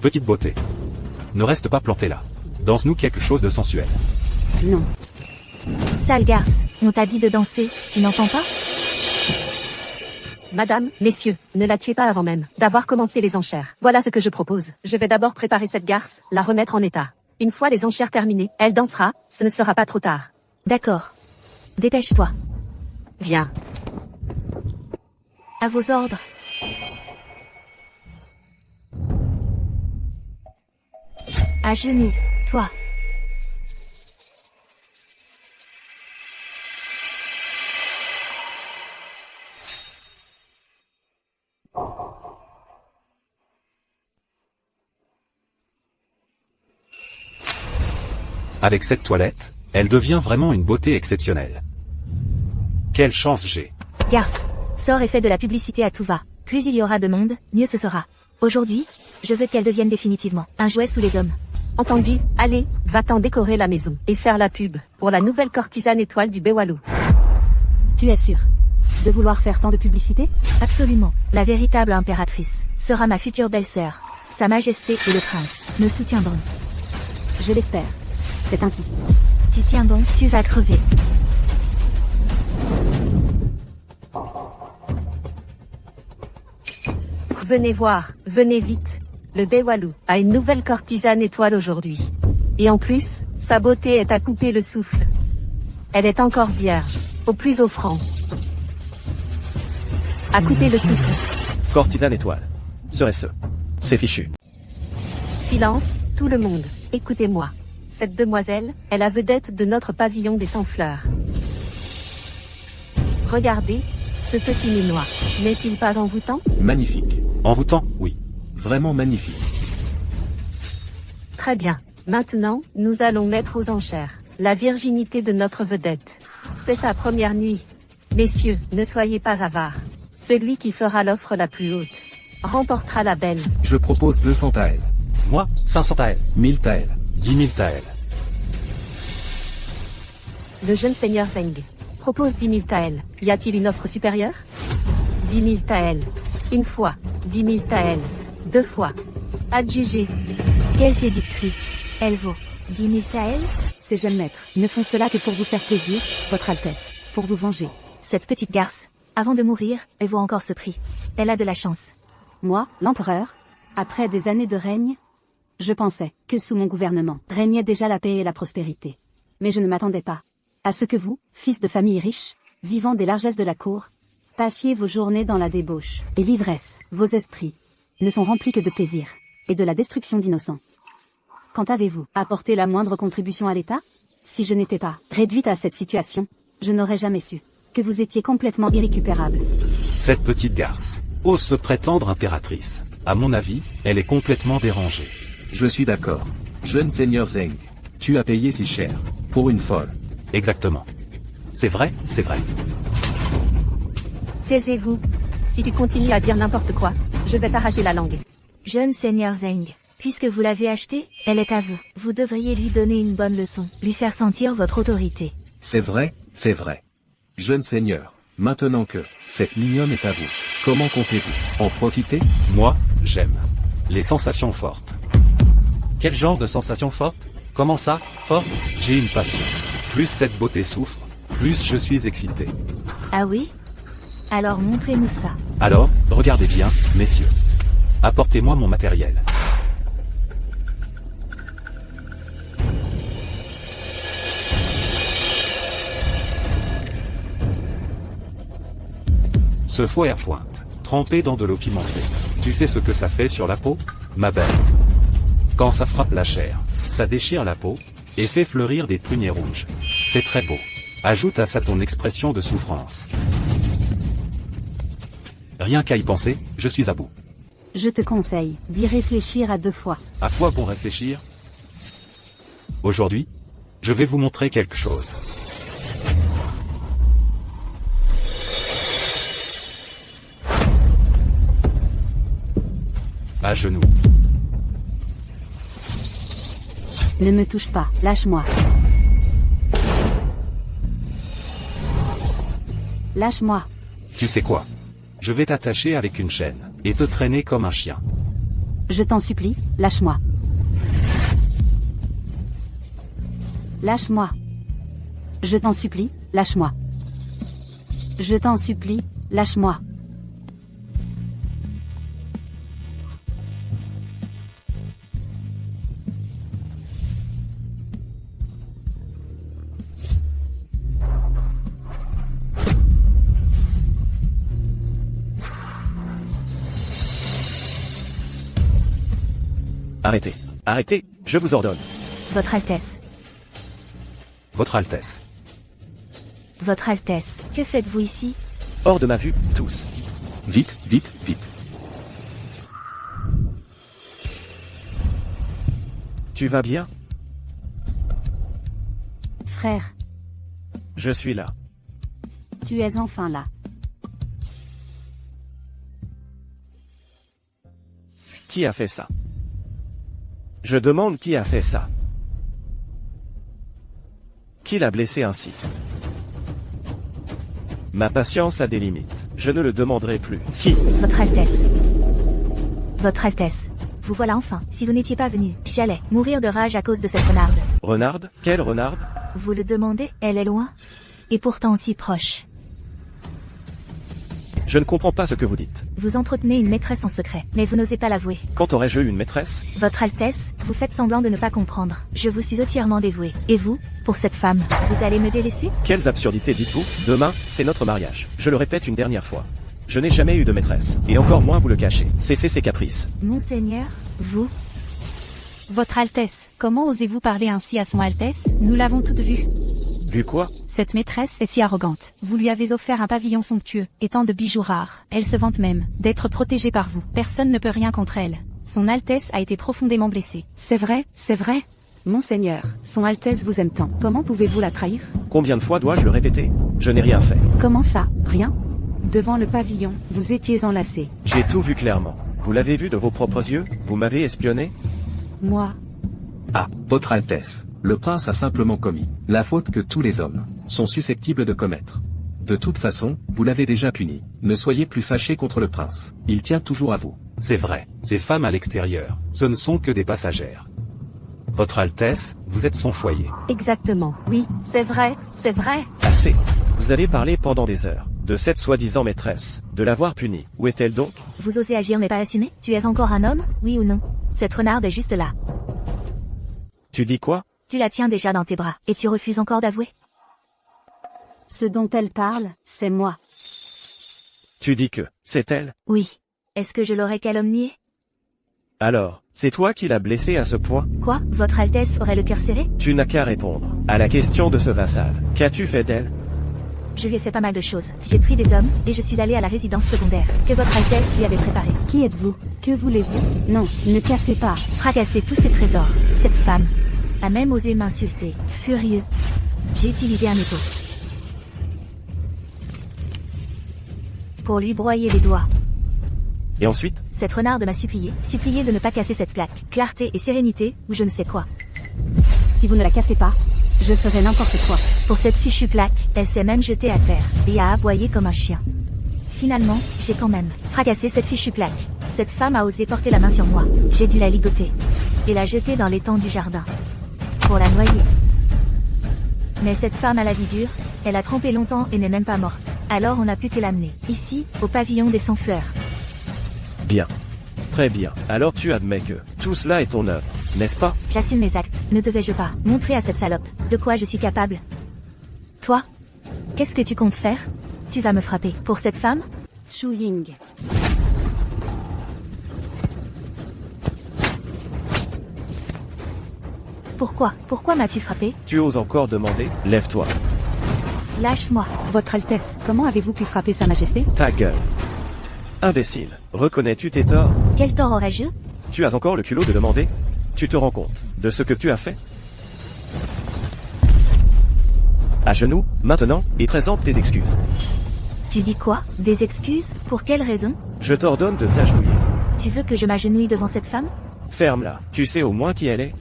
G: Petite beauté. Ne reste pas planté là. Danse-nous quelque chose de sensuel.
F: Non.
C: Sale garce, on t'a dit de danser, tu n'entends pas?
D: Madame, messieurs, ne la tuez pas avant même d'avoir commencé les enchères. Voilà ce que je propose. Je vais d'abord préparer cette garce, la remettre en état. Une fois les enchères terminées, elle dansera, ce ne sera pas trop tard.
C: D'accord. Dépêche-toi.
D: Viens.
C: À vos ordres. À genoux, toi.
G: Avec cette toilette, elle devient vraiment une beauté exceptionnelle. Quelle chance j'ai.
C: Garce, sors et fais de la publicité à tout va. Plus il y aura de monde, mieux ce sera. Aujourd'hui, je veux qu'elle devienne définitivement un jouet sous les hommes.
D: Entendu, allez, va-t'en décorer la maison et faire la pub pour la nouvelle courtisane étoile du Bewalou.
F: Tu es sûr de vouloir faire tant de publicité?
C: Absolument. La véritable impératrice sera ma future belle-sœur. Sa Majesté et le prince me soutiendront.
F: Je l'espère. C'est ainsi.
C: Tu tiens bon, tu vas crever.
D: Venez voir, venez vite. Le Bewalou a une nouvelle courtisane étoile aujourd'hui. Et en plus, sa beauté est à couper le souffle. Elle est encore vierge, au plus offrant. À couper le souffle.
A: Courtisane étoile. Serait-ce? C'est fichu.
D: Silence, tout le monde, écoutez-moi. Cette demoiselle est la vedette de notre pavillon des 100 fleurs. Regardez, ce petit minois, n'est-il pas envoûtant?
H: Magnifique.
G: Envoûtant, oui.
H: Vraiment magnifique.
D: Très bien. Maintenant, nous allons mettre aux enchères la virginité de notre vedette. C'est sa première nuit. Messieurs, ne soyez pas avares. Celui qui fera l'offre la plus haute remportera la belle.
H: Je propose 200 taels.
G: Moi, 500 taels.
H: 1000 taels.
G: 10 000 taels.
D: Le jeune seigneur Zeng propose 10 000 taels. Y a-t-il une offre supérieure? 10 000 taels. Une fois. 10 000 taels. 2 fois. Adjugé.
C: Quelle séductrice. Elle vaut 10 000 taels?
F: Ces jeunes maîtres ne font cela que pour vous faire plaisir, Votre Altesse, pour vous venger.
C: Cette petite garce, avant de mourir, elle vaut encore ce prix. Elle a de la chance.
F: Moi, l'empereur, après des années de règne, je pensais que sous mon gouvernement régnait déjà la paix et la prospérité. Mais je ne m'attendais pas à ce que vous, fils de famille riche, vivant des largesses de la cour, passiez vos journées dans la débauche et l'ivresse. Vos esprits ne sont remplis que de plaisir et de la destruction d'innocents. Quand avez-vous apporté la moindre contribution à l'État? Si je n'étais pas réduite à cette situation, je n'aurais jamais su que vous étiez complètement irrécupérable.
G: Cette petite garce ose se prétendre impératrice. À mon avis, elle est complètement dérangée.
H: Je suis d'accord. Jeune seigneur Zeng, tu as payé si cher. Pour une folle.
G: Exactement. C'est vrai, c'est vrai.
D: Taisez-vous. Si tu continues à dire n'importe quoi, je vais t'arracher la langue.
C: Jeune seigneur Zeng, puisque vous l'avez achetée, elle est à vous. Vous devriez lui donner une bonne leçon, lui faire sentir votre autorité.
H: C'est vrai, c'est vrai. Jeune seigneur, maintenant que cette mignonne est à vous, comment comptez-vous en profiter?
G: Moi, j'aime les sensations fortes.
I: Quel genre de sensation forte? Comment ça, forte?
G: J'ai une passion. Plus cette beauté souffre, plus je suis excité.
C: Ah oui? Alors montrez-nous ça.
G: Alors, regardez bien, messieurs. Apportez-moi mon matériel. Ce fouet à pointe, trempé dans de l'eau pimentée. Tu sais ce que ça fait sur la peau, ma belle? Quand ça frappe la chair, ça déchire la peau, et fait fleurir des pruniers rouges. C'est très beau. Ajoute à ça ton expression de souffrance. Rien qu'à y penser, je suis à bout.
F: Je te conseille d'y réfléchir à 2 fois.
G: À quoi bon réfléchir? Aujourd'hui, je vais vous montrer quelque chose. À genoux.
F: Ne me touche pas, lâche-moi. Lâche-moi.
G: Tu sais quoi? Je vais t'attacher avec une chaîne, et te traîner comme un chien.
F: Je t'en supplie, lâche-moi. Lâche-moi. Je t'en supplie, lâche-moi. Je t'en supplie, lâche-moi.
A: Arrêtez. Arrêtez, je vous ordonne.
C: Votre Altesse.
G: Votre Altesse.
C: Votre Altesse, que faites-vous ici?
A: Hors de ma vue, tous.
H: Vite, vite, vite.
A: Tu vas bien?
F: Frère,
A: Je suis là.
F: tu es enfin là.
A: Qui a fait ça? Je demande qui a fait ça. Qui l'a blessé ainsi? Ma patience a des limites. Je ne le demanderai plus. Qui?
C: Votre Altesse. Votre Altesse. Vous voilà enfin. Si vous n'étiez pas venu, j'allais mourir de rage à cause de cette renarde.
A: Renarde? Quelle renarde?
C: Vous le demandez, elle est loin. Et pourtant si proche.
A: Je ne comprends pas ce que vous dites.
C: Vous entretenez une maîtresse en secret, mais vous n'osez pas l'avouer.
A: Quand aurais-je eu une maîtresse?
C: Votre Altesse, vous faites semblant de ne pas comprendre. Je vous suis entièrement dévoué. Et vous, pour cette femme, vous allez me délaisser?
A: Quelles absurdités dites-vous? Demain, c'est notre mariage. Je le répète une dernière fois. Je n'ai jamais eu de maîtresse. Et encore moins vous le cachez. Cessez ces caprices.
C: Monseigneur, vous?
B: Votre Altesse, comment osez-vous parler ainsi à son Altesse? Nous l'avons toute vue.
A: Vu quoi?
B: Cette maîtresse est si arrogante. Vous lui avez offert un pavillon somptueux, et tant de bijoux rares. Elle se vante même d'être protégée par vous. Personne ne peut rien contre elle. Son Altesse a été profondément blessée.
F: C'est vrai, c'est vrai. Monseigneur, son Altesse vous aime tant. Comment pouvez-vous la trahir?
A: Combien de fois dois-je le répéter? Je n'ai rien fait.
F: Comment ça? Rien? Devant le pavillon, vous étiez enlacés.
A: J'ai tout vu clairement. Vous l'avez vu de vos propres yeux? Vous m'avez espionné?
F: Moi,
H: Ah, votre Altesse. Le prince a simplement commis la faute que tous les hommes sont susceptibles de commettre. De toute façon, vous l'avez déjà puni. Ne soyez plus fâchés contre le prince. Il tient toujours à vous.
G: C'est vrai, ces femmes à l'extérieur, ce ne sont que des passagères. Votre Altesse, vous êtes son foyer.
D: Exactement. Oui, c'est vrai, c'est vrai.
A: Assez. Vous avez parlé pendant des heures. De cette soi-disant maîtresse. De l'avoir punie. Où est-elle donc?
C: Vous osez agir mais pas assumer? Tu es encore un homme, oui ou non? Cette renarde est juste là.
A: Tu dis quoi?
C: Tu la tiens déjà dans tes bras, et tu refuses encore d'avouer?
F: ce dont elle parle, c'est moi.
A: Tu dis que c'est elle?
C: Oui. Est-ce que je l'aurais calomniée?
A: Alors, c'est toi qui l'as blessée à ce point?
C: Quoi? Votre Altesse aurait le cœur serré?
A: Tu n'as qu'à répondre à la question de ce vassal. Qu'as-tu fait d'elle?
C: Je lui ai fait pas mal de choses. J'ai pris des hommes, et je suis allée à la résidence secondaire, que votre Altesse lui avait préparée.
F: Qui êtes-vous? Que voulez-vous? Non, ne cassez pas.
C: Fracasser tous ses trésors. Cette femme a même osé m'insulter. Furieux. J'ai utilisé un étau pour lui broyer les doigts.
A: Et ensuite?
C: Cette renarde m'a supplié de ne pas casser cette plaque. Clarté et sérénité, ou je ne sais quoi.
F: Si vous ne la cassez pas, je ferai n'importe quoi.
C: Pour cette fichue plaque, elle s'est même jetée à terre, et a aboyé comme un chien. Finalement, j'ai quand même fracassé cette fichue plaque. Cette femme a osé porter la main sur moi. J'ai dû la ligoter et la jeter dans l'étang du jardin pour la noyer. Mais cette femme a la vie dure, elle a trempé longtemps et n'est même pas morte. Alors on n'a pu que l'amener, ici, au pavillon des Sans-Fleurs.
A: Bien. Très bien. Alors tu admets que tout cela est ton œuvre, n'est-ce pas?
C: J'assume mes actes. Ne devais-je pas montrer à cette salope de quoi je suis capable? Toi? Qu'est-ce que tu comptes faire? Tu vas me frapper pour cette femme?
F: Shu Ying.
C: Pourquoi m'as-tu frappé?
A: Tu oses encore demander? Lève-toi.
C: Lâche-moi.
F: Votre Altesse, comment avez-vous pu frapper Sa Majesté?
A: Ta gueule. Imbécile. Reconnais-tu tes torts?
C: Quel tort aurais-je?
A: Tu as encore le culot de demander? Tu te rends compte de ce que tu as fait? À genoux, maintenant, et présente tes excuses.
C: Tu dis quoi? Des excuses? Pour quelle raison?
A: Je t'ordonne de t'agenouiller.
C: Tu veux que je m'agenouille devant cette femme?
A: Ferme-la. Tu sais au moins qui elle est?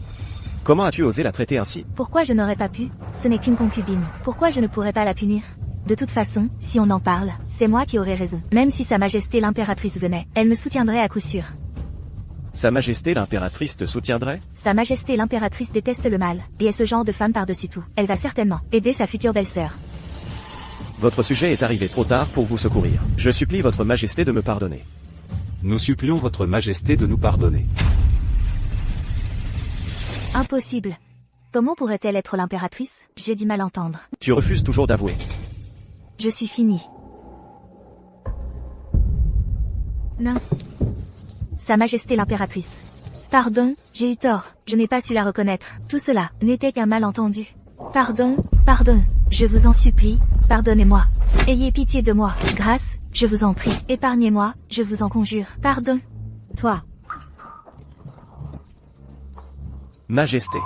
A: Comment as-tu osé la traiter ainsi?
C: Pourquoi je n'aurais pas pu? Ce n'est qu'une concubine. Pourquoi je ne pourrais pas la punir? De toute façon, si on en parle, c'est moi qui aurais raison. Même si Sa Majesté l'impératrice venait, elle me soutiendrait à coup sûr.
A: Sa Majesté l'impératrice te soutiendrait?
C: Sa Majesté l'impératrice déteste le mal, et est ce genre de femme par-dessus tout. Elle va certainement aider sa future belle-sœur.
A: Votre sujet est arrivé trop tard pour vous secourir. Je supplie votre Majesté de me pardonner.
G: Nous supplions votre Majesté de nous pardonner.
C: Impossible. Comment pourrait-elle être l'impératrice? J'ai du mal à entendre.
A: Tu refuses toujours d'avouer.
C: Je suis finie. Non. Sa Majesté l'impératrice. Pardon, j'ai eu tort, je n'ai pas su la reconnaître. Tout cela n'était qu'un malentendu. Pardon, je vous en supplie, pardonnez-moi. Ayez pitié de moi, grâce, je vous en prie. Épargnez-moi, je vous en conjure. Pardon.
F: Toi.
A: Majesté.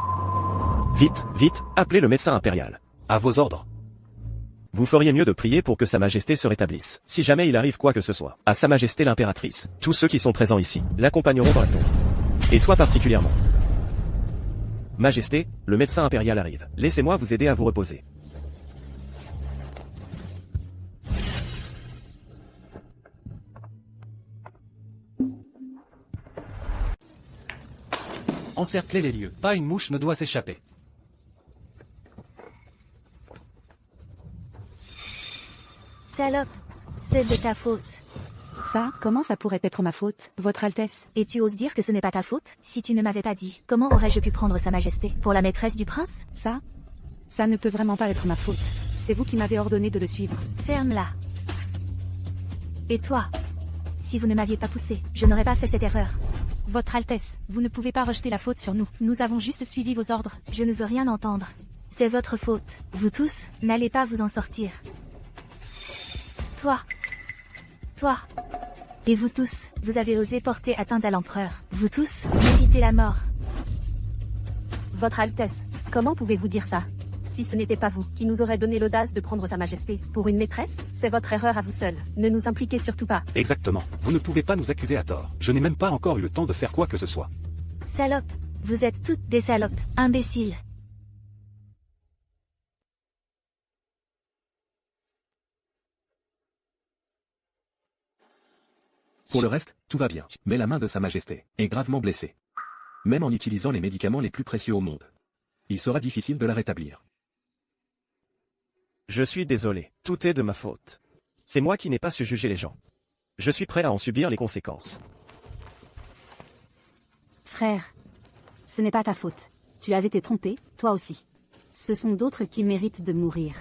A: Vite, appelez le médecin impérial.
G: À vos ordres.
A: Vous feriez mieux de prier pour que Sa Majesté se rétablisse. Si jamais il arrive quoi que ce soit, à Sa Majesté l'impératrice, tous ceux qui sont présents ici, l'accompagneront dans la tombe. Et toi particulièrement. Majesté, le médecin impérial arrive. Laissez-moi vous aider à vous reposer.
I: Encerclez les lieux. Pas une mouche ne doit s'échapper.
C: Salope, c'est de ta faute.
F: Ça, comment ça pourrait être ma faute, Votre Altesse?
C: Et tu oses dire que ce n'est pas ta faute? Si tu ne m'avais pas dit, comment aurais-je pu prendre Sa Majesté pour la maîtresse du prince?
F: Ça ne peut vraiment pas être ma faute. C'est vous qui m'avez ordonné de le suivre.
C: Ferme-la. Et toi? Si vous ne m'aviez pas poussé, je n'aurais pas fait cette erreur.
B: Votre Altesse, vous ne pouvez pas rejeter la faute sur nous. Nous avons juste suivi vos ordres.
C: Je ne veux rien entendre. C'est votre faute. Vous tous, n'allez pas vous en sortir. Toi. Et vous tous, vous avez osé porter atteinte à l'empereur. Vous tous, méritez la mort.
D: Votre Altesse, comment pouvez-vous dire ça? Si ce n'était pas vous qui nous aurez donné l'audace de prendre Sa Majesté pour une maîtresse, c'est votre erreur à vous seul. Ne nous impliquez surtout pas.
G: Exactement. Vous ne pouvez pas nous accuser à tort. Je n'ai même pas encore eu le temps de faire quoi que ce soit.
C: Salopes, vous êtes toutes des salopes, imbéciles.
H: Pour le reste, tout va bien. Mais la main de Sa Majesté est gravement blessée. Même en utilisant les médicaments les plus précieux au monde. Il sera difficile de la rétablir.
A: Je suis désolé. Tout est de ma faute. C'est moi qui n'ai pas su juger les gens. Je suis prêt à en subir les conséquences.
F: Frère, ce n'est pas ta faute. Tu as été trompé, toi aussi. Ce sont d'autres qui méritent de mourir.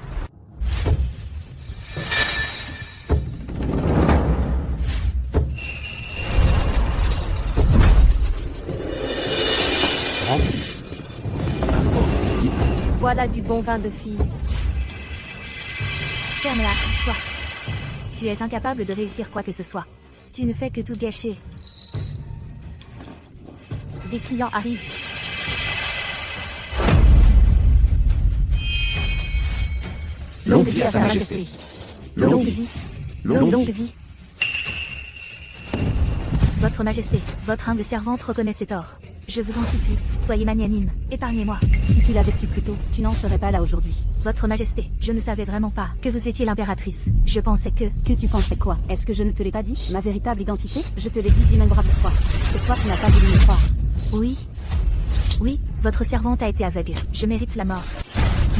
D: Voilà du bon vin de fille.
C: Ferme-la, toi. Tu es incapable de réussir quoi que ce soit. Tu ne fais que tout gâcher.
D: Des clients arrivent.
H: Longue vie à Sa Majesté.
C: Longue vie. Longue vie. Votre Majesté, votre humble servante reconnaît ses torts. Je vous en supplie, soyez magnanime, épargnez-moi.
F: Si tu l'avais su plus tôt, tu n'en serais pas là aujourd'hui.
C: Votre Majesté, je ne savais vraiment pas que vous étiez l'impératrice. Je pensais que...
F: Que tu pensais quoi? Est-ce que je ne te l'ai pas dit? Ma véritable identité? Je te l'ai dit d'innombrables fois. C'est toi qui n'as pas voulu me croire.
C: Oui, votre servante a été aveugle. Je mérite la mort.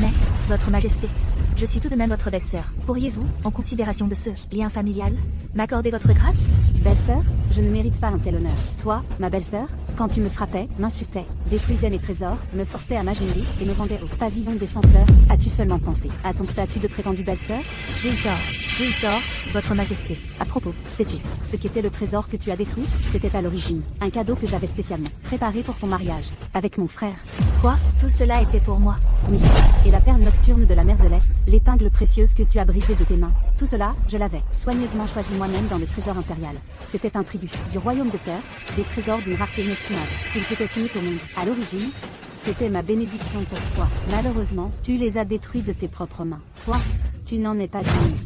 C: Mais, votre Majesté, je suis tout de même votre belle-sœur. Pourriez-vous, en considération de ce lien familial, m'accorder votre grâce?
F: Belle-sœur? Je ne mérite pas un tel honneur. Toi, ma belle-sœur, quand tu me frappais, m'insultais, détruisais mes trésors, me forçais à m'agenouiller et me rendais au pavillon des sans-fleurs, as-tu seulement pensé à ton statut de prétendue belle-sœur?
C: J'ai eu tort, votre Majesté.
F: À propos, sais-tu ce qu'était le trésor que tu as détruit? C'était à l'origine un cadeau que j'avais spécialement préparé pour ton mariage avec mon frère.
C: Quoi? Tout cela était pour moi?
F: Oui. Et la perle nocturne de la mer de l'Est, l'épingle précieuse que tu as brisée de tes mains. Tout cela, je l'avais soigneusement choisi moi-même dans le trésor impérial. C'était un tribut du royaume de Perse, des trésors d'une rareté inestimable. Ils étaient uniques au monde. À l'origine, c'était ma bénédiction pour toi. Malheureusement, tu les as détruits de tes propres mains. Toi, tu n'en es pas digne.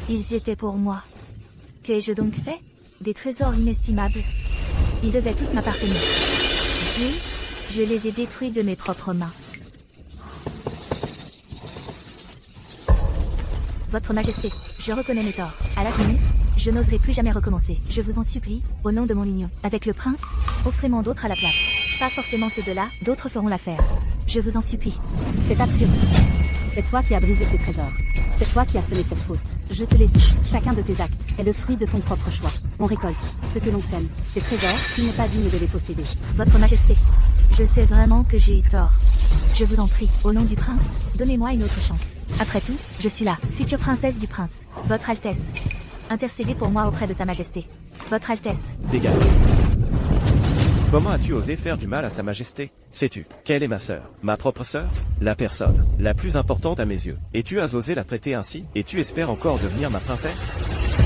C: Ils étaient pour moi. Qu'ai-je donc fait? Des trésors inestimables. Ils devaient tous m'appartenir. Je les ai détruits de mes propres mains. Votre Majesté, je reconnais mes torts. À l'avenir, je n'oserai plus jamais recommencer. Je vous en supplie, au nom de mon union avec le prince, offrez-moi d'autres à la place. Pas forcément ces deux-là, d'autres feront l'affaire. Je vous en supplie.
F: C'est absurde. C'est toi qui as brisé ces trésors. C'est toi qui as semé cette faute. Je te l'ai dit, chacun de tes actes est le fruit de ton propre choix. On récolte ce que l'on sème. Ces trésors, tu n'es pas digne de les posséder.
C: Votre Majesté, je sais vraiment que j'ai eu tort. Je vous en prie, au nom du prince, donnez-moi une autre chance. Après tout, je suis la future princesse du prince. Votre Altesse, intercédez pour moi auprès de Sa Majesté. Votre Altesse.
A: Dégage. Comment as-tu osé faire du mal à Sa Majesté? Sais-tu quelle est ma sœur? Ma propre sœur? La personne la plus importante à mes yeux. Et tu as osé la traiter ainsi? Et tu espères encore devenir ma princesse?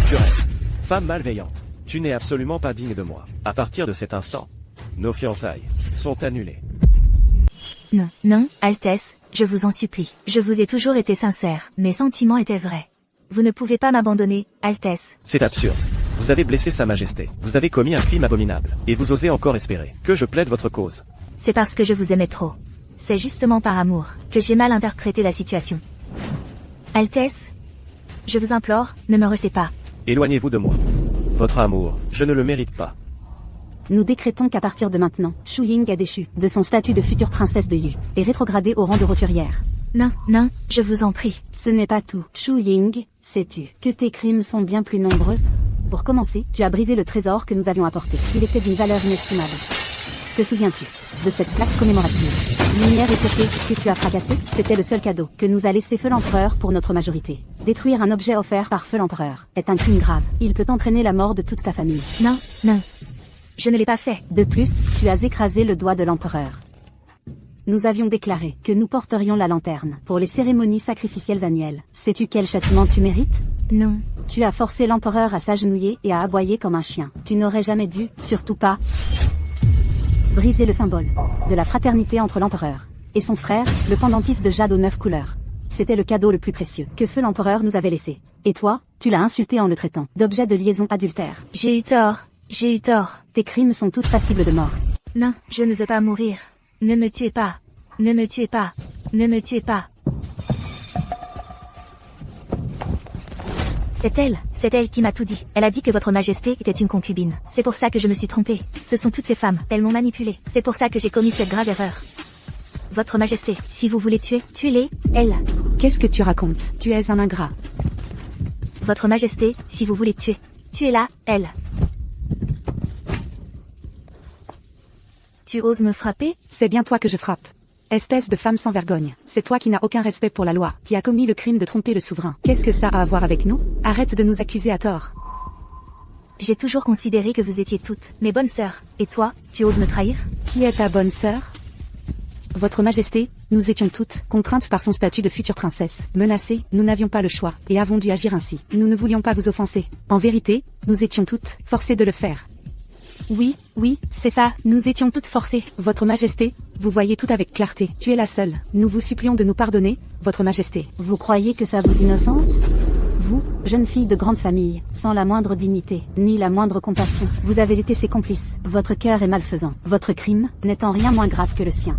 A: Tu rêves. Femme malveillante. Tu n'es absolument pas digne de moi. À partir de cet instant, nos fiançailles sont annulées.
C: Non, non, Altesse, je vous en supplie. Je vous ai toujours été sincère. Mes sentiments étaient vrais. Vous ne pouvez pas m'abandonner, Altesse.
A: C'est absurde. Vous avez blessé Sa Majesté. Vous avez commis un crime abominable. Et vous osez encore espérer que je plaide votre cause.
C: C'est parce que je vous aimais trop. C'est justement par amour que j'ai mal interprété la situation. Altesse, je vous implore, ne me rejetez pas.
A: Éloignez-vous de moi. Votre amour, je ne le mérite pas.
F: Nous décrétons qu'à partir de maintenant, Shu Ying est déchue de son statut de future princesse de Yu et rétrogradée au rang de roturière.
C: Non, non, je vous en prie.
F: Ce n'est pas tout. Shu Ying, sais-tu que tes crimes sont bien plus nombreux? Pour commencer, tu as brisé le trésor que nous avions apporté. Il était d'une valeur inestimable. Te souviens-tu de cette plaque commémorative? Lumière éclatée que tu as fracassée? C'était le seul cadeau que nous a laissé Feu l'Empereur pour notre majorité. Détruire un objet offert par Feu l'Empereur est un crime grave. Il peut entraîner la mort de toute ta famille.
C: Non, non. Je ne l'ai pas fait.
F: De plus, tu as écrasé le doigt de l'Empereur. Nous avions déclaré que nous porterions la lanterne pour les cérémonies sacrificielles annuelles. Sais-tu quel châtiment tu mérites?
C: Non.
F: Tu as forcé l'Empereur à s'agenouiller et à aboyer comme un chien. Tu n'aurais jamais dû, surtout pas, briser le symbole de la fraternité entre l'Empereur et son frère, le pendentif de jade aux 9 couleurs. C'était le cadeau le plus précieux que Feu l'Empereur nous avait laissé. Et toi, tu l'as insulté en le traitant d'objet de liaison adultère.
C: J'ai eu tort. J'ai eu tort.
F: Tes crimes sont tous passibles de mort.
C: Non, je ne veux pas mourir. Ne me tuez pas. Ne me tuez pas. Ne me tuez pas. C'est elle qui m'a tout dit. Elle a dit que votre majesté était une concubine. C'est pour ça que je me suis trompée. Ce sont toutes ces femmes. Elles m'ont manipulée. C'est pour ça que j'ai commis cette grave erreur. Votre majesté, si vous voulez tuer, tuez-les, elles.
F: Qu'est-ce que tu racontes? Tu es un ingrat.
C: Votre majesté, si vous voulez tuer, tuez-la, elle. Tu oses me frapper?
F: C'est bien toi que je frappe. Espèce de femme sans vergogne. C'est toi qui n'as aucun respect pour la loi, qui a commis le crime de tromper le souverain. Qu'est-ce que ça a à voir avec nous? Arrête de nous accuser à tort.
C: J'ai toujours considéré que vous étiez toutes mes bonnes sœurs. Et toi, tu oses me trahir?
F: Qui est ta bonne sœur? Votre Majesté, nous étions toutes contraintes par son statut de future princesse. Menacées, nous n'avions pas le choix, et avons dû agir ainsi. Nous ne voulions pas vous offenser. En vérité, nous étions toutes forcées de le faire. Oui, c'est ça, nous étions toutes forcées. Votre Majesté, vous voyez tout avec clarté. Tu es la seule. Nous vous supplions de nous pardonner, Votre Majesté. Vous croyez que ça vous innocente? Vous, jeune fille de grande famille, sans la moindre dignité, ni la moindre compassion, vous avez été ses complices. Votre cœur est malfaisant. Votre crime n'est en rien moins grave que le sien.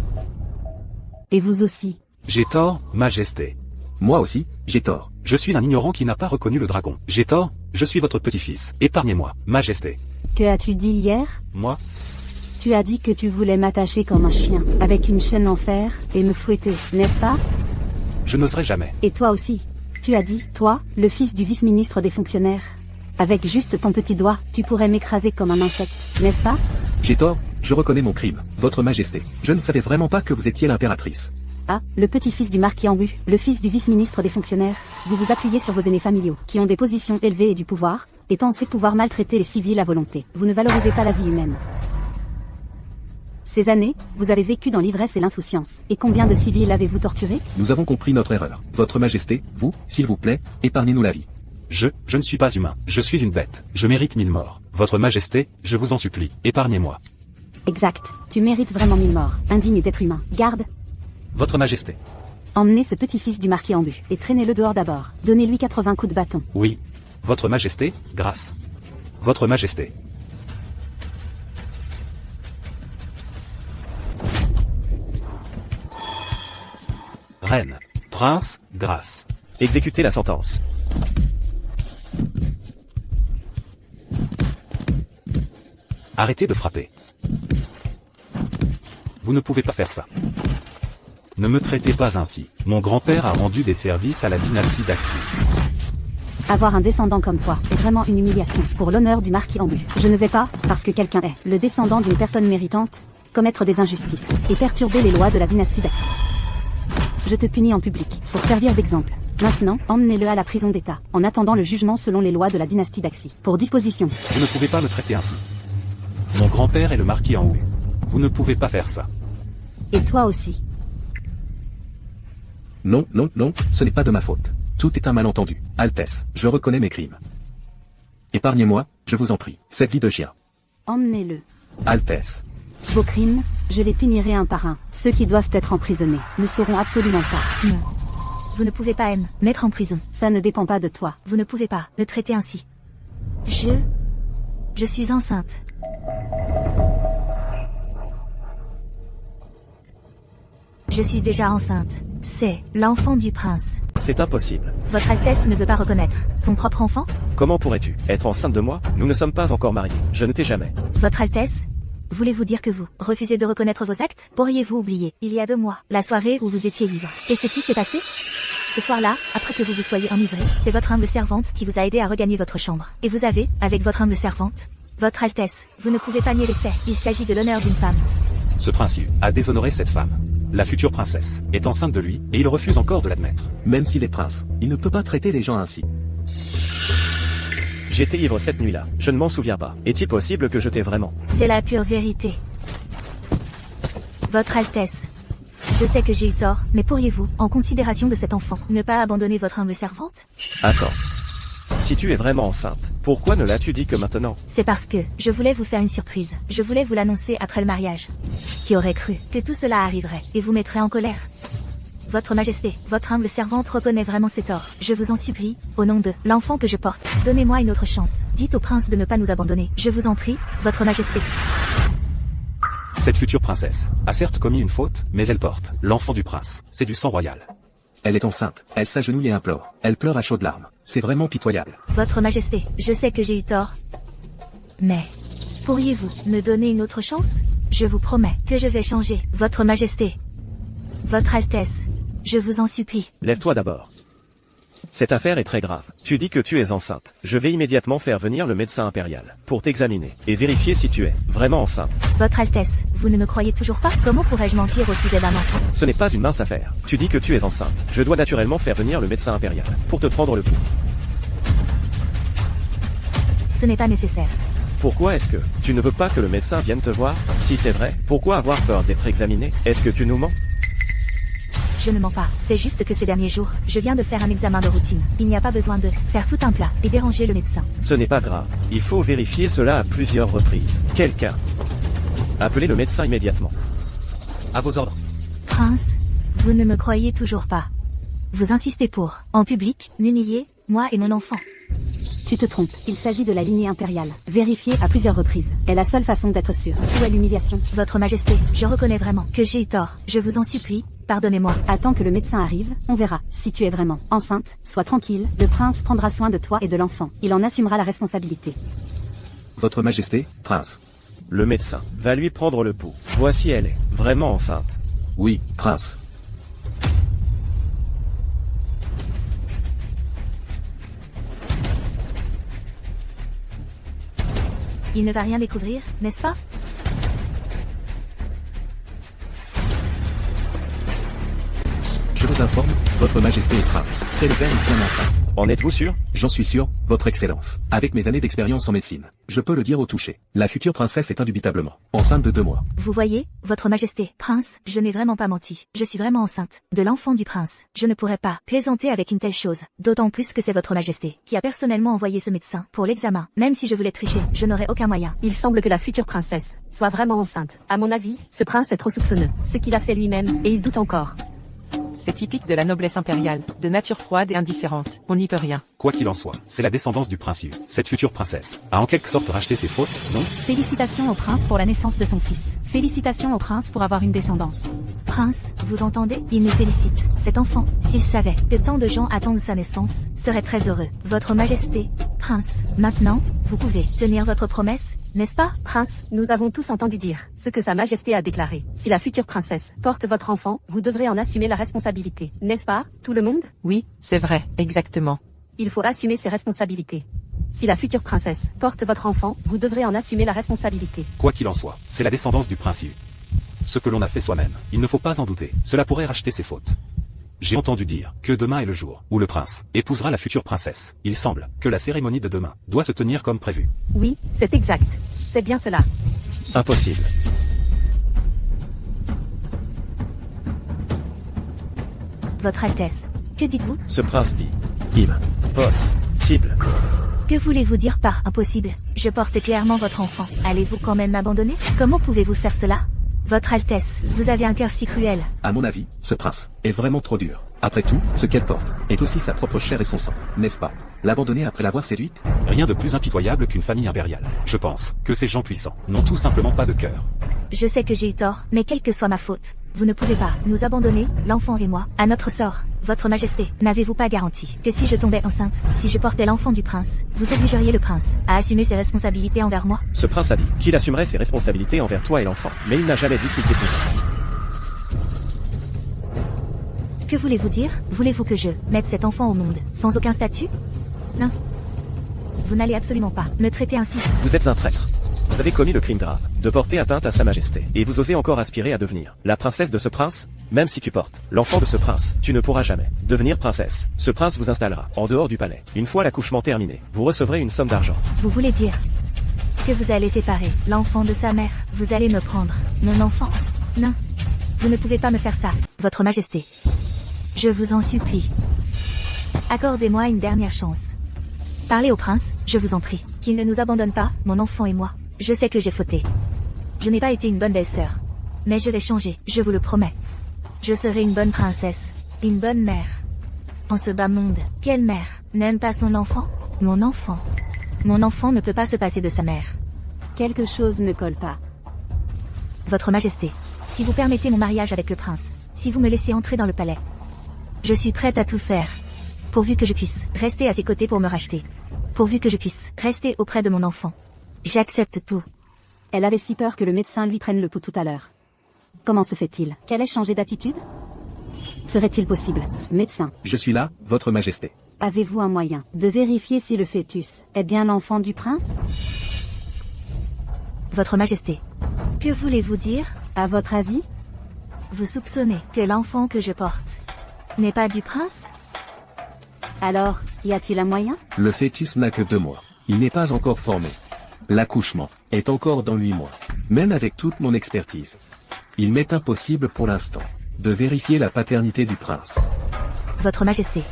F: Et vous aussi.
G: J'ai tort, Majesté.
H: Moi aussi, j'ai tort.
G: Je suis un ignorant qui n'a pas reconnu le dragon. J'ai tort, je suis votre petit-fils. Épargnez-moi, Majesté.
F: Que as-tu dit hier?
G: Moi?
F: Tu as dit que tu voulais m'attacher comme un chien, avec une chaîne en fer, et me fouetter, n'est-ce pas?
G: Je n'oserai jamais.
F: Et toi aussi. Tu as dit, toi, le fils du vice-ministre des fonctionnaires. Avec juste ton petit doigt, tu pourrais m'écraser comme un insecte, n'est-ce pas?
H: J'ai tort, je reconnais mon crime, Votre Majesté. Je ne savais vraiment pas que vous étiez l'impératrice.
F: Ah, le petit-fils du marquis Ambu, le fils du vice-ministre des fonctionnaires. Vous vous appuyez sur vos aînés familiaux, qui ont des positions élevées et du pouvoir, et pensez pouvoir maltraiter les civils à volonté. Vous ne valorisez pas la vie humaine. Ces années, vous avez vécu dans l'ivresse et l'insouciance. Et combien de civils avez-vous torturés?
H: Nous avons compris notre erreur. Votre Majesté, vous, s'il vous plaît, épargnez-nous la vie.
G: Je ne suis pas humain. Je suis une bête. Je mérite 1000 morts. Votre Majesté, je vous en supplie, épargnez-moi.
F: Exact. Tu mérites vraiment 1000 morts. Indigne d'être humain. Garde.
I: Votre Majesté.
F: Emmenez ce petit-fils du marquis Ambu, et traînez-le dehors d'abord. Donnez-lui 80 coups de bâton.
G: Oui. Votre Majesté, grâce. Votre Majesté. Reine. Prince, grâce.
A: Exécutez la sentence.
G: Arrêtez de frapper. Vous ne pouvez pas faire ça. Ne me traitez pas ainsi. Mon grand-père a rendu des services à la dynastie d'Axi.
F: Avoir un descendant comme toi est vraiment une humiliation pour l'honneur du marquis Ambu. Je ne vais pas, parce que quelqu'un est le descendant d'une personne méritante, commettre des injustices et perturber les lois de la dynastie d'Axi. Je te punis en public, pour servir d'exemple. Maintenant, emmenez-le à la prison d'État, en attendant le jugement selon les lois de la dynastie d'Axi. Pour disposition.
G: Vous ne pouvez pas me traiter ainsi. Mon grand-père est le marquis Ambu. Vous ne pouvez pas faire ça.
F: Et toi aussi.
H: Non, ce n'est pas de ma faute. Tout est un malentendu. Altesse, je reconnais mes crimes. Épargnez-moi, je vous en prie, cette vie de chien.
F: Emmenez-le.
H: Altesse.
F: Vos crimes Je les punirai un par un. Ceux qui doivent être emprisonnés ne seront absolument pas.
C: Non. Vous ne pouvez pas mettre en prison.
F: Ça ne dépend pas de toi.
C: Vous ne pouvez pas le traiter ainsi. Je suis enceinte. Je suis déjà enceinte. C'est l'enfant du prince.
A: C'est impossible.
C: Votre Altesse ne veut pas reconnaître son propre enfant?
A: Comment pourrais-tu être enceinte de moi? Nous ne sommes pas encore mariés. Je ne t'ai jamais.
C: Votre Altesse, voulez-vous dire que vous refusez de reconnaître vos actes? Pourriez-vous oublier, il y a 2 mois, la soirée où vous étiez libre? Et ce qui s'est passé? Ce soir-là, après que vous vous soyez enivré, c'est votre humble servante qui vous a aidé à regagner votre chambre. Et vous avez, avec votre humble servante, votre Altesse, vous ne pouvez pas nier les faits. Il s'agit de l'honneur d'une femme.
G: Ce prince Yu a déshonoré cette femme. La future princesse est enceinte de lui, et il refuse encore de l'admettre.
H: Même s'il est prince, il ne peut pas traiter les gens ainsi.
A: J'étais ivre cette nuit-là. Je ne m'en souviens pas. Est-il possible que je t'ai vraiment?
C: C'est la pure vérité. Votre Altesse, je sais que j'ai eu tort, mais pourriez-vous, en considération de cet enfant, ne pas abandonner votre humble servante?
A: Attends. Si tu es vraiment enceinte, pourquoi ne l'as-tu dit que maintenant?
C: C'est parce que je voulais vous faire une surprise. Je voulais vous l'annoncer après le mariage. Qui aurait cru que tout cela arriverait et vous mettrait en colère? Votre Majesté, votre humble servante reconnaît vraiment ses torts. Je vous en supplie, au nom de l'enfant que je porte, donnez-moi une autre chance. Dites au prince de ne pas nous abandonner. Je vous en prie, votre Majesté.
G: Cette future princesse a certes commis une faute, mais elle porte l'enfant du prince. C'est du sang royal.
H: Elle est enceinte, elle s'agenouille et implore. Elle pleure à chaudes larmes. C'est vraiment pitoyable.
C: Votre Majesté, je sais que j'ai eu tort. Mais, pourriez-vous me donner une autre chance? Je vous promets que je vais changer. Votre Majesté. Votre Altesse. Je vous en supplie.
A: Lève-toi d'abord. Cette affaire est très grave. Tu dis que tu es enceinte. Je vais immédiatement faire venir le médecin impérial pour t'examiner et vérifier si tu es vraiment enceinte.
C: Votre Altesse, vous ne me croyez toujours pas? Comment pourrais-je mentir au sujet d'un enfant?
A: Ce n'est pas une mince affaire. Tu dis que tu es enceinte. Je dois naturellement faire venir le médecin impérial pour te prendre le pouls.
C: Ce n'est pas nécessaire.
A: Pourquoi est-ce que tu ne veux pas que le médecin vienne te voir? Si c'est vrai, pourquoi avoir peur d'être examiné? Est-ce que tu nous mens?
C: Je ne mens pas, c'est juste que ces derniers jours, je viens de faire un examen de routine. Il n'y a pas besoin de faire tout un plat et déranger le médecin.
A: Ce n'est pas grave. Il faut vérifier cela à plusieurs reprises. Quelqu'un. Appelez le médecin immédiatement.
G: À vos ordres.
C: Prince, vous ne me croyez toujours pas. Vous insistez pour, en public, m'humilier, moi et mon enfant.
F: Tu te trompes. Il s'agit de la lignée impériale. Vérifiée à plusieurs reprises est la seule façon d'être sûr. Où est l'humiliation?
C: Votre Majesté, je reconnais vraiment que j'ai eu tort. Je vous en supplie, pardonnez-moi.
F: Attends que le médecin arrive, on verra. Si tu es vraiment enceinte, sois tranquille, le prince prendra soin de toi et de l'enfant. Il en assumera la responsabilité.
H: Votre Majesté, prince.
A: Le médecin va lui prendre le pouls. Voici elle est vraiment enceinte.
H: Oui, prince.
C: Il ne va rien découvrir, n'est-ce pas?
H: Je vous informe, votre Majesté est prince. Tel père est bien enceinte.
A: En êtes-vous sûr?
H: J'en suis sûr, votre Excellence. Avec mes années d'expérience en médecine, je peux le dire au toucher. La future princesse est indubitablement enceinte de 2 mois.
C: Vous voyez, votre Majesté, prince, je n'ai vraiment pas menti. Je suis vraiment enceinte de l'enfant du prince. Je ne pourrais pas plaisanter avec une telle chose. D'autant plus que c'est votre Majesté qui a personnellement envoyé ce médecin pour l'examen. Même si je voulais tricher, je n'aurais aucun moyen.
D: Il semble que la future princesse soit vraiment enceinte. À mon avis, ce prince est trop soupçonneux. Ce qu'il a fait lui-même, et il doute encore.
E: C'est typique de la noblesse impériale, de nature froide et indifférente. On n'y peut rien.
G: Quoi qu'il en soit, c'est la descendance du prince Yu. Cette future princesse a en quelque sorte racheté ses fautes, non?
F: Félicitations au prince pour la naissance de son fils. Félicitations au prince pour avoir une descendance.
C: Prince, vous entendez? Il nous félicite. Cet enfant, s'il savait que tant de gens attendent sa naissance, serait très heureux. Votre Majesté, prince, maintenant, vous pouvez tenir votre promesse, n'est-ce pas?
D: Prince, nous avons tous entendu dire ce que Sa Majesté a déclaré. Si la future princesse porte votre enfant, vous devrez en assumer la responsabilité. N'est-ce pas, tout le monde?
E: Oui, c'est vrai, exactement.
D: Il faut assumer ses responsabilités. Si la future princesse porte votre enfant, vous devrez en assumer la responsabilité.
G: Quoi qu'il en soit, c'est la descendance du prince Yu. Ce que l'on a fait soi-même, il ne faut pas en douter. Cela pourrait racheter ses fautes. J'ai entendu dire que demain est le jour où le prince épousera la future princesse. Il semble que la cérémonie de demain doit se tenir comme prévu.
D: Oui, c'est exact. C'est bien cela.
A: Impossible.
C: Votre Altesse, que dites-vous?
A: Ce prince dit. Impossible.
C: Que voulez-vous dire par impossible? Je porte clairement votre enfant. Allez-vous quand même m'abandonner? Comment pouvez-vous faire cela? Votre Altesse, vous avez un cœur si cruel.
H: À mon avis, ce prince est vraiment trop dur. Après tout, ce qu'elle porte est aussi sa propre chair et son sang, n'est-ce pas? L'abandonner après l'avoir séduite?
G: Rien de plus impitoyable qu'une famille impériale. Je pense que ces gens puissants n'ont tout simplement pas de cœur.
C: Je sais que j'ai eu tort, mais quelle que soit ma faute, vous ne pouvez pas nous abandonner, l'enfant et moi, à notre sort. Votre Majesté, n'avez-vous pas garanti que si je tombais enceinte, si je portais l'enfant du prince, vous obligeriez le prince à assumer ses responsabilités envers moi?
A: Ce prince a dit qu'il assumerait ses responsabilités envers toi et l'enfant, mais il n'a jamais dit qu'il t'épouserait.
C: Que voulez-vous dire? Voulez-vous que je mette cet enfant au monde, sans aucun statut? Non. Vous n'allez absolument pas me traiter ainsi.
A: Vous êtes un traître. Vous avez commis le crime grave de porter atteinte à sa majesté. Et vous osez encore aspirer à devenir la princesse de ce prince? Même si tu portes l'enfant de ce prince, tu ne pourras jamais devenir princesse. Ce prince vous installera en dehors du palais. Une fois l'accouchement terminé, vous recevrez une somme d'argent.
C: Vous voulez dire que vous allez séparer l'enfant de sa mère? Vous allez me prendre mon enfant? Non. Vous ne pouvez pas me faire ça, Votre Majesté. Je vous en supplie. Accordez-moi une dernière chance. Parlez au prince, je vous en prie, qu'il ne nous abandonne pas, mon enfant et moi. Je sais que j'ai fauté. Je n'ai pas été une bonne belle-sœur. Mais je vais changer, je vous le promets. Je serai une bonne princesse, une bonne mère. En ce bas monde, quelle mère n'aime pas son enfant? Mon enfant. Mon enfant ne peut pas se passer de sa mère.
F: Quelque chose ne colle pas.
C: Votre Majesté, si vous permettez mon mariage avec le prince, si vous me laissez entrer dans le palais, je suis prête à tout faire. Pourvu que je puisse rester à ses côtés pour me racheter. Pourvu que je puisse rester auprès de mon enfant. J'accepte tout.
F: Elle avait si peur que le médecin lui prenne le pouls tout à l'heure. Comment se fait-il qu'elle ait changé d'attitude? Serait-il possible, médecin?
H: Je suis là, Votre Majesté.
F: Avez-vous un moyen de vérifier si le fœtus est bien l'enfant du prince?
C: Votre Majesté, que voulez-vous dire?
F: À votre avis?
C: Vous soupçonnez que l'enfant que je porte n'est pas du prince?
F: Alors, y a-t-il un moyen?
H: Le fœtus n'a que 2 mois. Il n'est pas encore formé. L'accouchement est encore dans 8 mois. Même avec toute mon expertise, il m'est impossible pour l'instant de vérifier la paternité du prince.
C: Votre Majesté,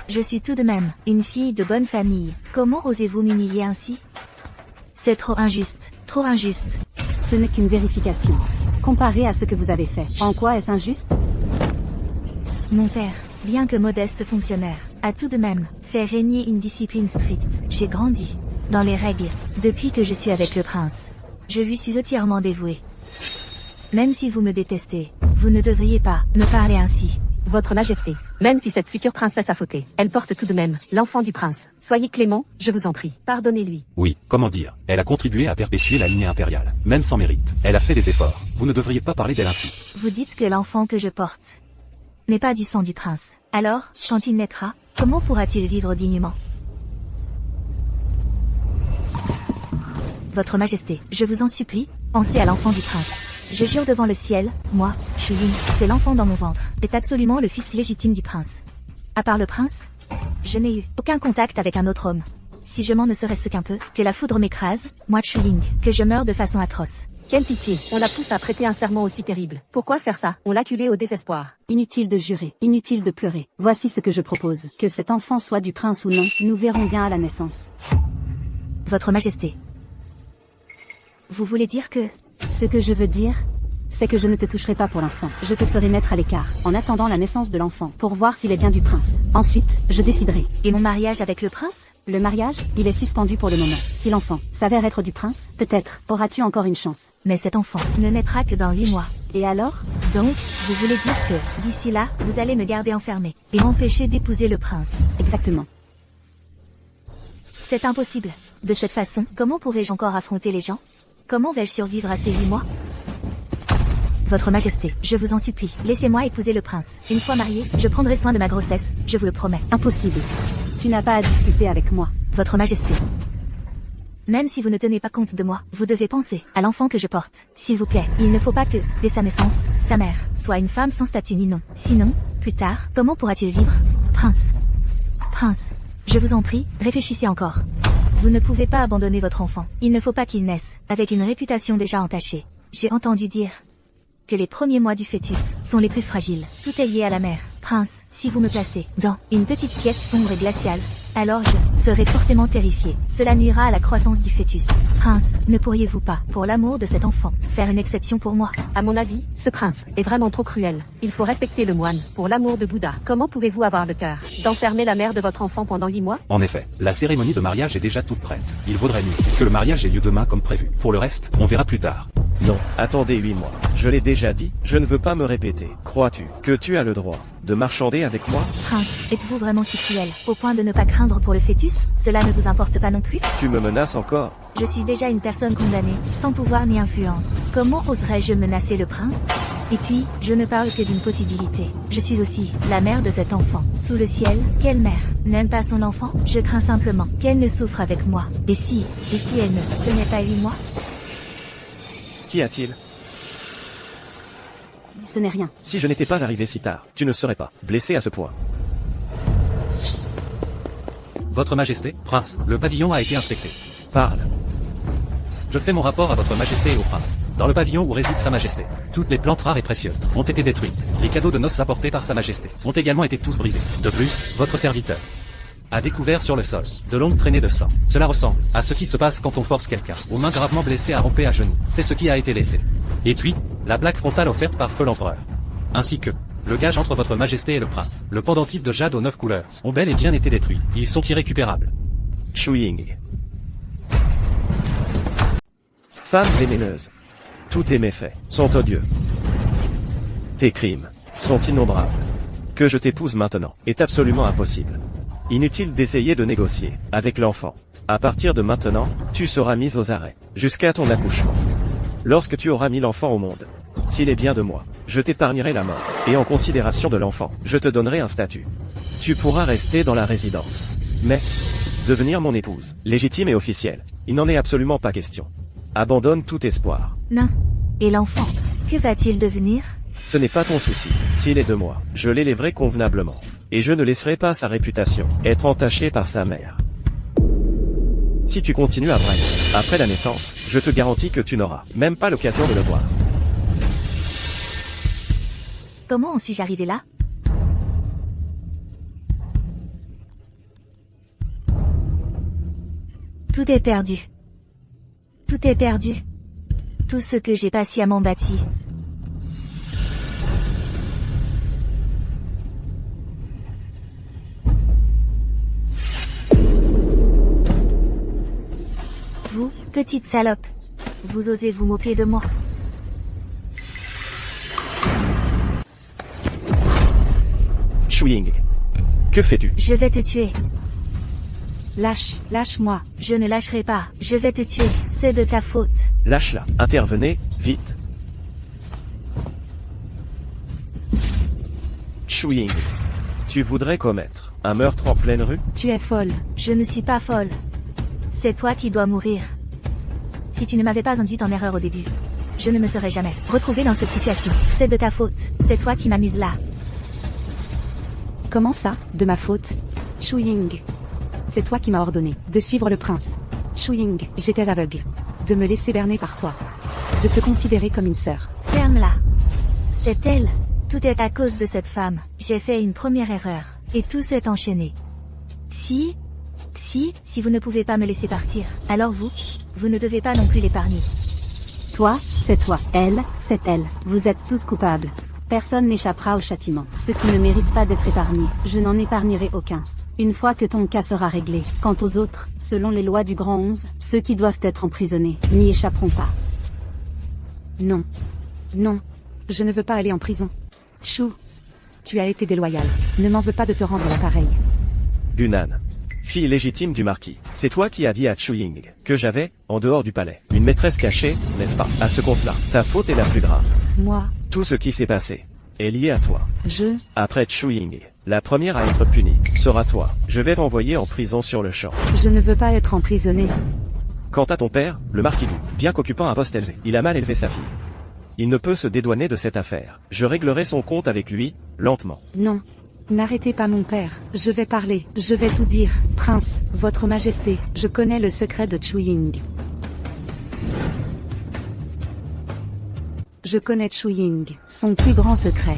C: je suis tout de même une fille de bonne famille. Comment osez-vous m'humilier ainsi? C'est trop injuste, trop injuste.
F: Ce n'est qu'une vérification. Comparé à ce que vous avez fait, en quoi est-ce injuste?
C: Mon père, bien que modeste fonctionnaire, a tout de même fait régner une discipline stricte. J'ai grandi dans les règles depuis que je suis avec le prince. Je lui suis entièrement dévouée. Même si vous me détestez, vous ne devriez pas me parler ainsi.
D: Votre Majesté, même si cette future princesse a fauté, elle porte tout de même l'enfant du prince. Soyez clément, je vous en prie. Pardonnez-lui.
G: Oui, comment dire, elle a contribué à perpétuer la lignée impériale, même sans mérite. Elle a fait des efforts. Vous ne devriez pas parler d'elle ainsi.
C: Vous dites que l'enfant que je porte n'est pas du sang du prince. Alors, quand il naîtra, comment pourra-t-il vivre dignement? Votre Majesté, je vous en supplie, pensez à l'enfant du prince. Je jure devant le ciel, moi, Shuyin, que l'enfant dans mon ventre est absolument le fils légitime du prince. À part le prince, je n'ai eu aucun contact avec un autre homme. Si je mens ne serait-ce qu'un peu, que la foudre m'écrase, moi Shuyin, que je meure de façon atroce.
D: Quelle pitié, on la pousse à prêter un serment aussi terrible. Pourquoi faire ça? On l'acculait au désespoir.
F: Inutile de jurer, inutile de pleurer. Voici ce que je propose. Que cet enfant soit du prince ou non, nous verrons bien à la naissance.
C: Votre Majesté, vous voulez dire que...
F: Ce que je veux dire, c'est que je ne te toucherai pas pour l'instant. Je te ferai mettre à l'écart, en attendant la naissance de l'enfant, pour voir s'il est bien du prince. Ensuite, je déciderai.
C: Et mon mariage avec le prince?
F: Le mariage, il est suspendu pour le moment. Si l'enfant s'avère être du prince, peut-être auras-tu encore une chance.
C: Mais cet enfant ne naîtra que dans 8 mois.
F: Et alors?
C: Donc, vous voulez dire que, d'ici là, vous allez me garder enfermée, et m'empêcher d'épouser le prince?
F: Exactement.
C: C'est impossible. De cette façon, comment pourrais-je encore affronter les gens? Comment vais-je survivre à ces 8 mois? Votre Majesté, je vous en supplie, laissez-moi épouser le prince. Une fois mariée, je prendrai soin de ma grossesse, je vous le promets.
F: Impossible. Tu n'as pas à discuter avec moi.
C: Votre Majesté, même si vous ne tenez pas compte de moi, vous devez penser à l'enfant que je porte. S'il vous plaît, il ne faut pas que, dès sa naissance, sa mère soit une femme sans statut ni nom. Sinon, plus tard, comment pourra-t-il vivre? Prince. Prince. Je vous en prie, réfléchissez encore. Vous ne pouvez pas abandonner votre enfant. Il ne faut pas qu'il naisse avec une réputation déjà entachée. J'ai entendu dire que les premiers mois du fœtus sont les plus fragiles. Tout est lié à la mère. Prince, si vous me placez dans une petite pièce sombre et glaciale, alors je serai forcément terrifié. Cela nuira à la croissance du fœtus. Prince, ne pourriez-vous pas, pour l'amour de cet enfant, faire une exception pour moi?
D: À mon avis, ce prince est vraiment trop cruel. Il faut respecter le moine, pour l'amour de Bouddha. Comment pouvez-vous avoir le cœur d'enfermer la mère de votre enfant pendant 8 mois?
G: En effet, la cérémonie de mariage est déjà toute prête. Il vaudrait mieux que le mariage ait lieu demain comme prévu. Pour le reste, on verra plus tard.
A: Non, attendez 8 mois. Je l'ai déjà dit, je ne veux pas me répéter. Crois-tu que tu as le droit de marchander avec moi?
C: Prince, êtes-vous vraiment si cruel, au point de ne pas craindre pour le fœtus? Cela ne vous importe pas non plus?
A: Tu me menaces encore?
C: Je suis déjà une personne condamnée, sans pouvoir ni influence. Comment oserais-je menacer le prince? Et puis, je ne parle que d'une possibilité. Je suis aussi la mère de cet enfant. Sous le ciel, quelle mère n'aime pas son enfant? Je crains simplement qu'elle ne souffre avec moi. Et si elle ne tenait pas 8 mois?
A: Qu'y a-t-il?
F: Ce n'est rien.
A: Si je n'étais pas arrivé si tard, tu ne serais pas blessé à ce point.
I: Votre Majesté, Prince, le pavillon a été inspecté.
A: Parle.
I: Je fais mon rapport à votre Majesté et au Prince. Dans le pavillon où réside Sa Majesté, toutes les plantes rares et précieuses ont été détruites. Les cadeaux de noces apportés par Sa Majesté ont également été tous brisés. De plus, votre serviteur a découvert sur le sol de longues traînées de sang. Cela ressemble à ce qui se passe quand on force quelqu'un aux mains gravement blessées à ramper à genoux. C'est ce qui a été laissé. Et puis, la plaque frontale offerte par Feu l'Empereur. Ainsi que le gage entre votre Majesté et le Prince. Le pendentif de jade aux 9 couleurs ont bel et bien été détruits. Ils sont irrécupérables.
A: Chewing. Femme vénéneuse. Tous tes méfaits sont odieux. Tes crimes sont innombrables. Que je t'épouse maintenant est absolument impossible. Inutile d'essayer de négocier avec l'enfant. À partir de maintenant, tu seras mise aux arrêts, jusqu'à ton accouchement. Lorsque tu auras mis l'enfant au monde, s'il est bien de moi, je t'épargnerai la mort, et en considération de l'enfant, je te donnerai un statut. Tu pourras rester dans la résidence. Mais, devenir mon épouse, légitime et officielle, il n'en est absolument pas question. Abandonne tout espoir.
C: Non. Et l'enfant, que va-t-il devenir?
A: Ce n'est pas ton souci. S'il est de moi, je l'élèverai convenablement. Et je ne laisserai pas sa réputation être entachée par sa mère. Si tu continues à brailler, après la naissance, je te garantis que tu n'auras même pas l'occasion de le voir.
C: Comment en suis-je arrivé là? Tout est perdu. Tout est perdu. Tout ce que j'ai patiemment bâti. Vous, petite salope. Vous osez vous moquer de moi.
A: Chewing. Que fais-tu?
C: Je vais te tuer.
F: Lâche-moi.
C: Je ne lâcherai pas. Je vais te tuer. C'est de ta faute.
A: Lâche-la. Intervenez, vite. Chewing. Tu voudrais commettre un meurtre en pleine rue?
F: Tu es folle.
C: Je ne suis pas folle. C'est toi qui dois mourir. Si tu ne m'avais pas induite en erreur au début, je ne me serais jamais retrouvée dans cette situation. C'est de ta faute. C'est toi qui m'as mise là.
F: Comment ça, de ma faute? Chewing. C'est toi qui m'as ordonné de suivre le prince. Chewing, j'étais aveugle. De me laisser berner par toi. De te considérer comme une sœur.
C: Ferme-la. C'est elle. Tout est à cause de cette femme. J'ai fait une première erreur. Et tout s'est enchaîné. Si vous ne pouvez pas me laisser partir, alors vous ne devez pas non plus l'épargner.
F: Toi, c'est toi. Elle, c'est elle. Vous êtes tous coupables. Personne n'échappera au châtiment. Ceux qui ne méritent pas d'être épargnés, je n'en épargnerai aucun. Une fois que ton cas sera réglé. Quant aux autres, selon les lois du Grand 11, ceux qui doivent être emprisonnés n'y échapperont pas. Non. Non. Je ne veux pas aller en prison. Chou. Tu as été déloyal. Ne m'en veux pas de te rendre l'appareil.
A: Gunan. Fille légitime du marquis, c'est toi qui as dit à Chewing que j'avais, en dehors du palais, une maîtresse cachée, n'est-ce pas? À ce compte-là, ta faute est la plus grave.
F: Moi.
A: Tout ce qui s'est passé est lié à toi. Après Chewing, la première à être punie sera toi. Je vais renvoyer en prison sur le champ.
F: Je ne veux pas être emprisonné.
A: Quant à ton père, le marquis Lou, bien qu'occupant un poste élevé, il a mal élevé sa fille. Il ne peut se dédouaner de cette affaire. Je réglerai son compte avec lui, lentement.
F: Non. N'arrêtez pas mon père. Je vais parler. Je vais tout dire. Prince, votre majesté, je connais le secret de Chewing. Je connais Chewing, son plus grand secret.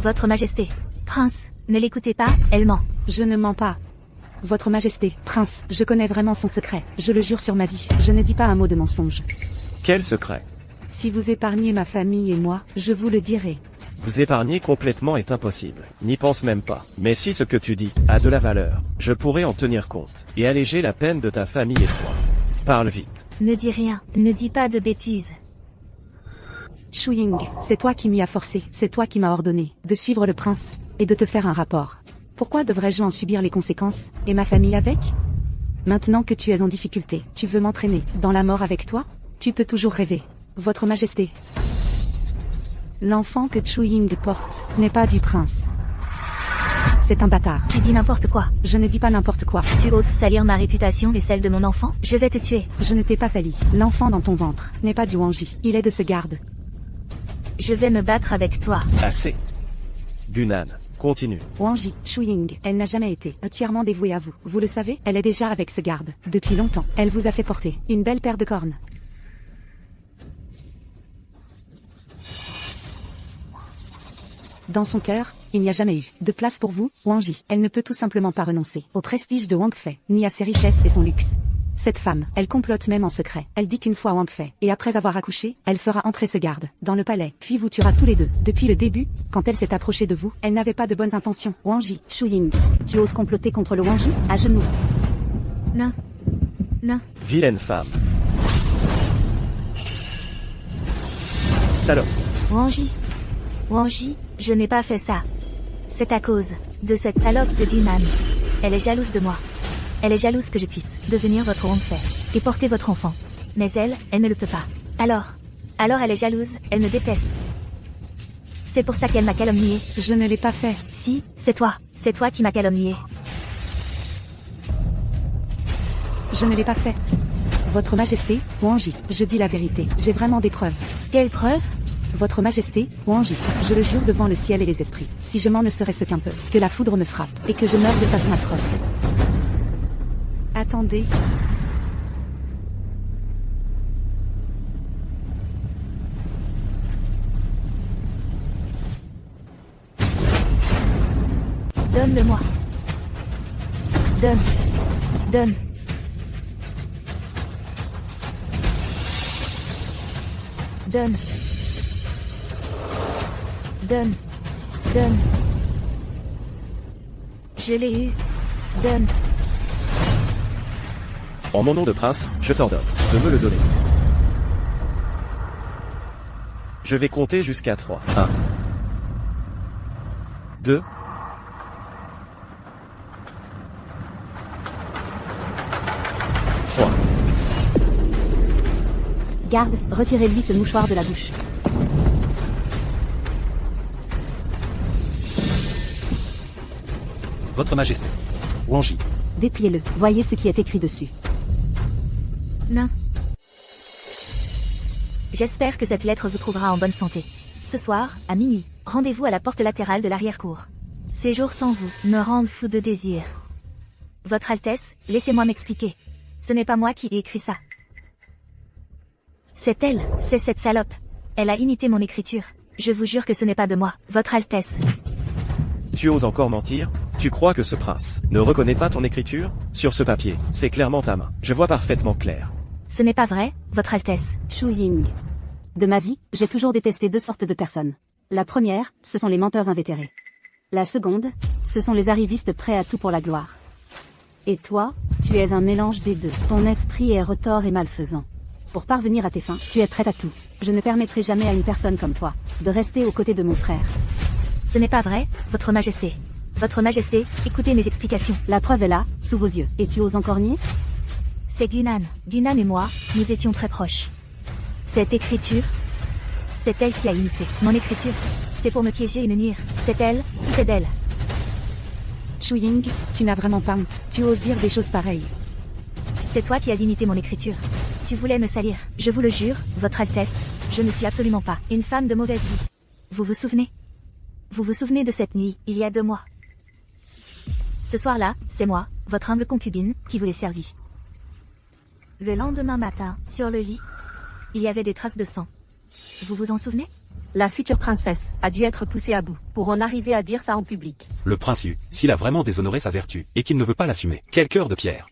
C: Votre majesté, Prince, ne l'écoutez pas, elle ment.
F: Je ne mens pas. Votre Majesté, Prince, je connais vraiment son secret. Je le jure sur ma vie, je ne dis pas un mot de mensonge.
A: Quel secret?
F: Si vous épargnez ma famille et moi, je vous le dirai.
A: Vous épargner complètement est impossible. N'y pense même pas. Mais si ce que tu dis a de la valeur, je pourrais en tenir compte et alléger la peine de ta famille et toi. Parle vite.
C: Ne dis rien, ne dis pas de bêtises.
F: Shu Ying, c'est toi qui m'y as forcé, c'est toi qui m'as ordonné de suivre le prince et de te faire un rapport. Pourquoi devrais-je en subir les conséquences, et ma famille avec? Maintenant que tu es en difficulté, tu veux m'entraîner dans la mort avec toi? Tu peux toujours rêver. Votre Majesté. L'enfant que Shu Ying porte n'est pas du prince. C'est un bâtard.
C: Tu dis n'importe quoi.
F: Je ne dis pas n'importe quoi.
C: Tu oses salir ma réputation et celle de mon enfant? Je vais te tuer.
F: Je ne t'ai pas sali. L'enfant dans ton ventre n'est pas du Wangji. Il est de ce garde.
C: Je vais me battre avec toi.
A: Assez. Gunan, continue.
F: Wangji, Shu Ying, elle n'a jamais été entièrement dévouée à vous. Vous le savez, elle est déjà avec ce garde. Depuis longtemps, elle vous a fait porter une belle paire de cornes. Dans son cœur, il n'y a jamais eu de place pour vous, Wangji. Elle ne peut tout simplement pas renoncer au prestige de Wang Fei, ni à ses richesses et son luxe. Cette femme, elle complote même en secret. Elle dit qu'une fois Wang Fei, et après avoir accouché, elle fera entrer ce garde dans le palais, puis vous tuera tous les deux. Depuis le début, quand elle s'est approchée de vous, elle n'avait pas de bonnes intentions. Wangji, Shu Ying, tu oses comploter contre le Wangji? À genoux.
C: Non. Non.
A: Vilaine femme. Salope.
C: Wangji. Wangji, je n'ai pas fait ça. C'est à cause de cette salope de Gunan. Elle est jalouse de moi. Elle est jalouse que je puisse devenir votre Wang Fei et porter votre enfant. Mais elle ne le peut pas. Alors elle est jalouse, elle me déteste. C'est pour ça qu'elle m'a calomnié.
F: Je ne l'ai pas fait.
C: Si, c'est toi qui m'as calomnié.
F: Je ne l'ai pas fait. Votre Majesté, Wangji, je dis la vérité. J'ai vraiment des preuves.
C: Quelles preuves?
F: Votre Majesté, Wangji, je le jure devant le ciel et les esprits, si je m'en ne serait-ce qu'un peu, que la foudre me frappe, et que je meure de façon atroce. Attendez.
C: Donne-le-moi. Donne. Donne. Donne. Donne. Donne. Je l'ai eu. Donne.
A: En mon nom de prince, je t'ordonne de me le donner. Je vais compter jusqu'à 3. 1. 2. 3.
F: Garde, retirez-lui ce mouchoir de la bouche.
I: Votre Majesté. Wangji.
F: Dépliez-le, voyez ce qui est écrit dessus.
C: Non. J'espère que cette lettre vous trouvera en bonne santé. Ce soir, à minuit, rendez-vous à la porte latérale de l'arrière-cour. Ces jours sans vous me rendent fou de désir. Votre Altesse, laissez-moi m'expliquer. Ce n'est pas moi qui ai écrit ça. C'est elle, c'est cette salope. Elle a imité mon écriture. Je vous jure que ce n'est pas de moi, Votre Altesse.
A: Tu oses encore mentir? Tu crois que ce prince ne reconnaît pas ton écriture? Sur ce papier, c'est clairement ta main. Je vois parfaitement clair.
C: Ce n'est pas vrai, Votre Altesse.
F: Shu Ying. De ma vie, j'ai toujours détesté deux sortes de personnes. La première, ce sont les menteurs invétérés. La seconde, ce sont les arrivistes prêts à tout pour la gloire. Et toi, tu es un mélange des deux. Ton esprit est retors et malfaisant. Pour parvenir à tes fins, tu es prête à tout. Je ne permettrai jamais à une personne comme toi de rester aux côtés de mon frère.
C: Ce n'est pas vrai, Votre Majesté. Votre Majesté, écoutez mes explications.
F: La preuve est là, sous vos yeux. Et tu oses encore nier?
C: C'est Gunan. Gunan et moi, nous étions très proches. Cette écriture, c'est elle qui a imité mon écriture. C'est pour me piéger et me nuire. C'est elle, tout est d'elle.
F: Shu Ying, tu n'as vraiment pas honte. Tu oses dire des choses pareilles.
C: C'est toi qui as imité mon écriture. Tu voulais me salir. Je vous le jure, Votre Altesse, je ne suis absolument pas une femme de mauvaise vie. Vous vous souvenez? Vous vous souvenez de cette nuit, il y a 2 mois? Ce soir-là, c'est moi, votre humble concubine, qui vous ai servi. Le lendemain matin, sur le lit, il y avait des traces de sang. Vous vous en souvenez?
D: La future princesse a dû être poussée à bout pour en arriver à dire ça en public.
G: Le prince Yu, s'il a vraiment déshonoré sa vertu, et qu'il ne veut pas l'assumer, quel cœur de pierre.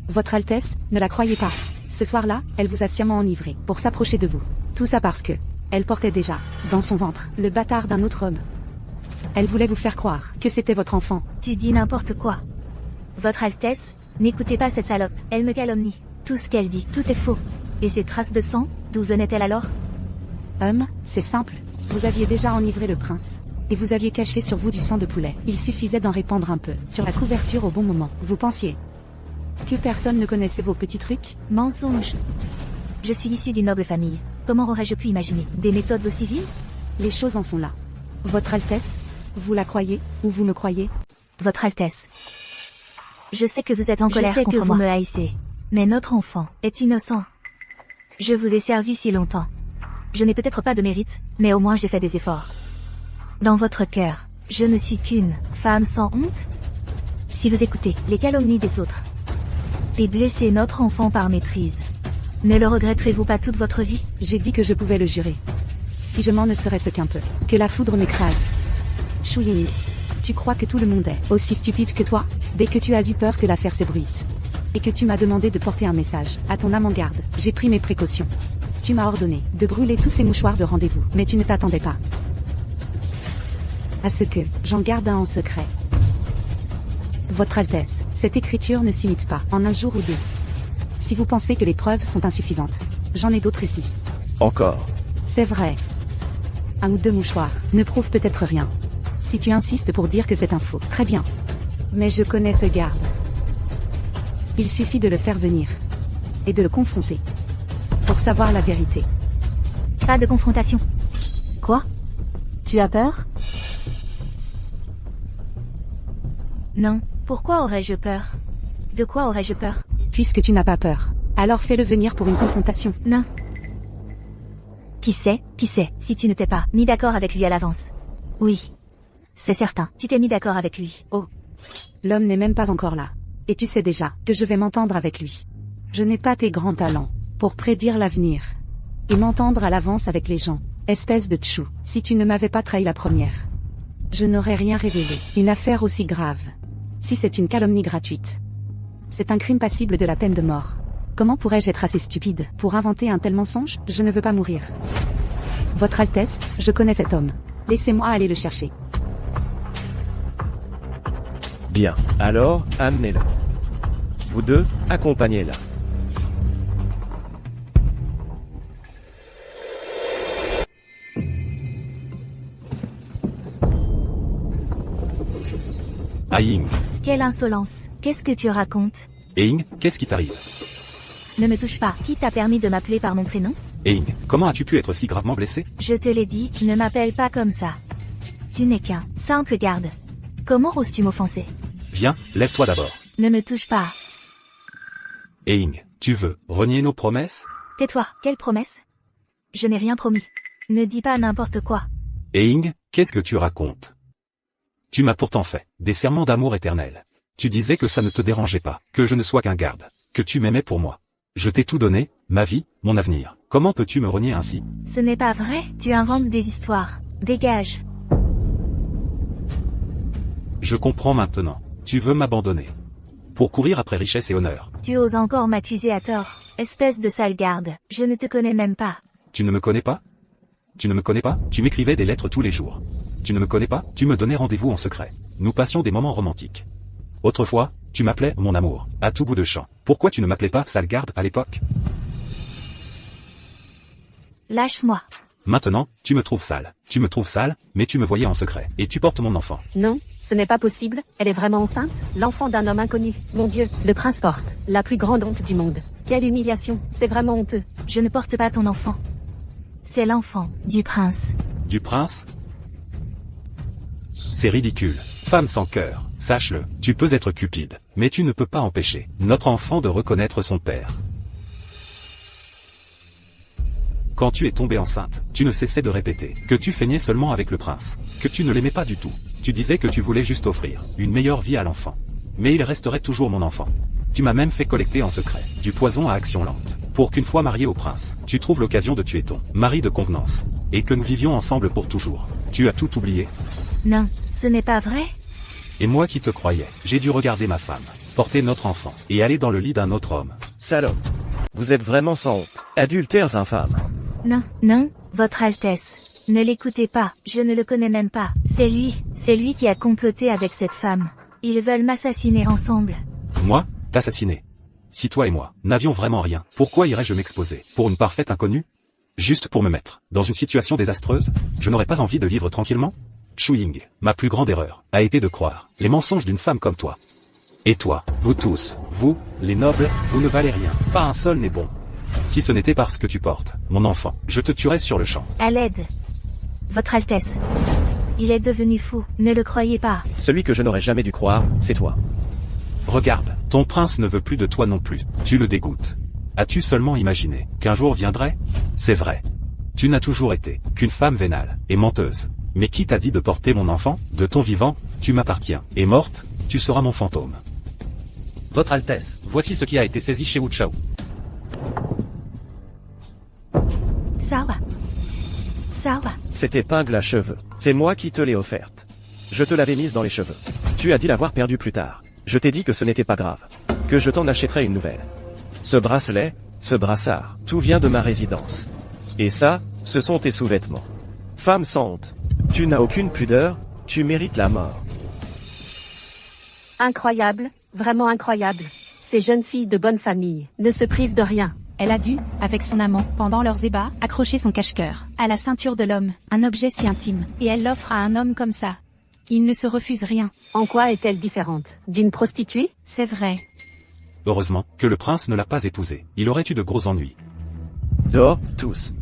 F: Votre Altesse, ne la croyez pas. Ce soir-là, elle vous a sciemment enivré pour s'approcher de vous. Tout ça parce que elle portait déjà, dans son ventre, le bâtard d'un autre homme. Elle voulait vous faire croire que c'était votre enfant.
C: Tu dis n'importe quoi. Votre Altesse, n'écoutez pas cette salope. Elle me calomnie. Tout ce qu'elle dit, tout est faux. Et ces traces de sang, d'où venaient-elles alors?
F: C'est simple. Vous aviez déjà enivré le prince. Et vous aviez caché sur vous du sang de poulet. Il suffisait d'en répandre un peu, sur la couverture au bon moment. Vous pensiez que personne ne connaissait vos petits trucs?
C: Mensonge. Je suis issue d'une noble famille. Comment aurais-je pu imaginer des méthodes aussi viles?
F: Les choses en sont là. Votre Altesse, vous la croyez, ou vous me croyez?
C: Votre Altesse. Je sais que vous êtes en
F: Je
C: colère
F: sais que
C: contre
F: vous
C: moi.
F: me
C: haïssez. Mais notre enfant est innocent. Je vous ai servi si longtemps. Je n'ai peut-être pas de mérite, mais au moins j'ai fait des efforts. Dans votre cœur, je ne suis qu'une femme sans honte? Si vous écoutez les calomnies des autres et blessez notre enfant par méprise, ne le regretterez-vous pas toute votre vie?
F: J'ai dit que je pouvais le jurer. Si je m'en ne serait-ce qu'un peu. Que la foudre m'écrase. Shu Ying, tu crois que tout le monde est aussi stupide que toi? Dès que tu as eu peur que l'affaire s'ébruite, et que tu m'as demandé de porter un message à ton âme en garde, j'ai pris mes précautions. Tu m'as ordonné de brûler tous ces mouchoirs de rendez-vous, mais tu ne t'attendais pas à ce que j'en garde un en secret. Votre Altesse, cette écriture ne s'imite pas en un jour ou deux. Si vous pensez que les preuves sont insuffisantes, j'en ai d'autres ici.
A: Encore.
F: C'est vrai. Un ou deux mouchoirs ne prouvent peut-être rien. Si tu insistes pour dire que c'est un faux, très bien. Mais je connais ce garde. Il suffit de le faire venir. Et de le confronter. Pour savoir la vérité.
C: Pas de confrontation.
F: Quoi? Tu as peur?
C: Non. Pourquoi aurais-je peur? De quoi aurais-je peur?
F: Puisque tu n'as pas peur, alors fais-le venir pour une confrontation.
C: Non. Qui sait, si tu ne t'es pas mis d'accord avec lui à l'avance? Oui. C'est certain, tu t'es mis d'accord avec lui.
F: Oh. L'homme n'est même pas encore là. Et tu sais déjà que je vais m'entendre avec lui. Je n'ai pas tes grands talents pour prédire l'avenir. Et m'entendre à l'avance avec les gens. Espèce de tchou, si tu ne m'avais pas trahi la première, je n'aurais rien révélé. Une affaire aussi grave. Si c'est une calomnie gratuite, c'est un crime passible de la peine de mort. Comment pourrais-je être assez stupide pour inventer un tel mensonge? Je ne veux pas mourir. Votre Altesse, je connais cet homme. Laissez-moi aller le chercher.
A: Bien, alors, amenez-le. Vous deux, accompagnez-la.
G: Ah Ying.
C: Quelle insolence. Qu'est-ce que tu racontes?
G: Et Ying, qu'est-ce qui t'arrive?
C: Ne me touche pas. Qui t'a permis de m'appeler par mon prénom?
G: Et Ying, comment as-tu pu être si gravement blessé?
C: Je te l'ai dit, ne m'appelle pas comme ça. Tu n'es qu'un simple garde. Comment oses-tu m'offenser?
G: Viens, lève-toi d'abord.
C: Ne me touche pas.
G: Et Ying, tu veux renier nos promesses?
C: Tais-toi. Quelle promesse? Je n'ai rien promis. Ne dis pas n'importe quoi.
G: Et Ying, qu'est-ce que tu racontes? Tu m'as pourtant fait des serments d'amour éternel. Tu disais que ça ne te dérangeait pas, que je ne sois qu'un garde, que tu m'aimais pour moi. Je t'ai tout donné, ma vie, mon avenir. Comment peux-tu me renier ainsi?
C: Ce n'est pas vrai, tu inventes des histoires. Dégage.
G: Je comprends maintenant. Tu veux m'abandonner. Pour courir après richesse et honneur.
C: Tu oses encore m'accuser à tort. Espèce de sale garde. Je ne te connais même pas.
G: Tu ne me connais pas? Tu ne me connais pas? Tu m'écrivais des lettres tous les jours. Tu ne me connais pas? Tu me donnais rendez-vous en secret. Nous passions des moments romantiques. Autrefois, tu m'appelais mon amour, à tout bout de champ. Pourquoi tu ne m'appelais pas sale garde à l'époque?
C: Lâche-moi.
G: Maintenant, tu me trouves sale. Tu me trouves sale, mais tu me voyais en secret. Et tu portes mon enfant.
D: Non, ce n'est pas possible. Elle est vraiment enceinte. L'enfant d'un homme inconnu. Mon Dieu, le prince porte la plus grande honte du monde. Quelle humiliation. C'est vraiment honteux.
C: Je ne porte pas ton enfant. C'est l'enfant du prince.
G: Du prince? C'est ridicule. Femme sans cœur, sache-le, tu peux être cupide, mais tu ne peux pas empêcher notre enfant de reconnaître son père. Quand tu es tombée enceinte, tu ne cessais de répéter que tu feignais seulement avec le prince, que tu ne l'aimais pas du tout. Tu disais que tu voulais juste offrir une meilleure vie à l'enfant. Mais il resterait toujours mon enfant. Tu m'as même fait collecter en secret du poison à action lente, pour qu'une fois marié au prince, tu trouves l'occasion de tuer ton mari de convenance, et que nous vivions ensemble pour toujours. Tu as tout oublié?
C: Non, ce n'est pas vrai?
G: Et moi qui te croyais, j'ai dû regarder ma femme, porter notre enfant, et aller dans le lit d'un autre homme.
A: Salope. Vous êtes vraiment sans honte. Adultères infâmes.
C: Non, non, Votre Altesse. Ne l'écoutez pas, je ne le connais même pas. C'est lui qui a comploté avec cette femme. Ils veulent m'assassiner ensemble.
G: Moi, t'assassiner? Si toi et moi n'avions vraiment rien, pourquoi irais-je m'exposer pour une parfaite inconnue? Juste pour me mettre dans une situation désastreuse? Je n'aurais pas envie de vivre tranquillement? Chou-Ying, ma plus grande erreur a été de croire les mensonges d'une femme comme toi. Et toi, vous tous, vous, les nobles, vous ne valez rien. Pas un seul n'est bon. Si ce n'était parce que tu portes mon enfant, je te tuerais sur le champ.
C: À l'aide. Votre Altesse. Il est devenu fou, ne le croyez pas.
A: Celui que je n'aurais jamais dû croire, c'est toi.
G: Regarde, ton prince ne veut plus de toi non plus. Tu le dégoûtes. As-tu seulement imaginé qu'un jour viendrait? C'est vrai. Tu n'as toujours été qu'une femme vénale et menteuse. Mais qui t'a dit de porter mon enfant? De ton vivant, tu m'appartiens. Et morte, tu seras mon fantôme.
I: Votre Altesse, voici ce qui a été saisi chez Wu Chao.
C: Sawa.
A: Cette épingle à cheveux, c'est moi qui te l'ai offerte. Je te l'avais mise dans les cheveux. Tu as dit l'avoir perdue plus tard. Je t'ai dit que ce n'était pas grave. Que je t'en achèterais une nouvelle. Ce bracelet, ce brassard, tout vient de ma résidence. Et ça, ce sont tes sous-vêtements. Femme sans honte. Tu n'as aucune pudeur, tu mérites la mort.
D: Incroyable, vraiment incroyable. Ces jeunes filles de bonne famille ne se privent de rien.
B: Elle a dû, avec son amant, pendant leurs ébats, accrocher son cache-cœur à la ceinture de l'homme, un objet si intime, et elle l'offre à un homme comme ça. Il ne se refuse rien.
D: En quoi est-elle différente d'une prostituée?
B: C'est vrai.
G: Heureusement que le prince ne l'a pas épousée. Il aurait eu de gros ennuis.
A: Dehors, tous.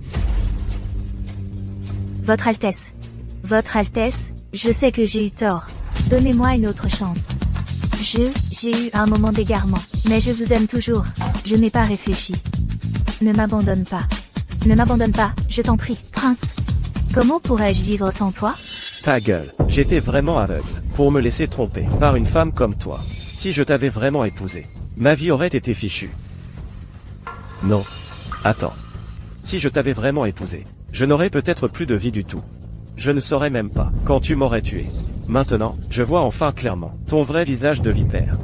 C: Votre Altesse. Votre Altesse, je sais que j'ai eu tort. Donnez-moi une autre chance. J'ai eu un moment d'égarement, mais je vous aime toujours. Je n'ai pas réfléchi. Ne m'abandonne pas. Ne m'abandonne pas, je t'en prie, prince. Comment pourrais-je vivre sans toi?
A: Ta gueule, j'étais vraiment aveugle pour me laisser tromper par une femme comme toi. Si je t'avais vraiment épousé, ma vie aurait été fichue. Non. Attends. Si je t'avais vraiment épousé, je n'aurais peut-être plus de vie du tout. Je ne saurais même pas quand tu m'aurais tué. Maintenant, je vois enfin clairement ton vrai visage de vipère.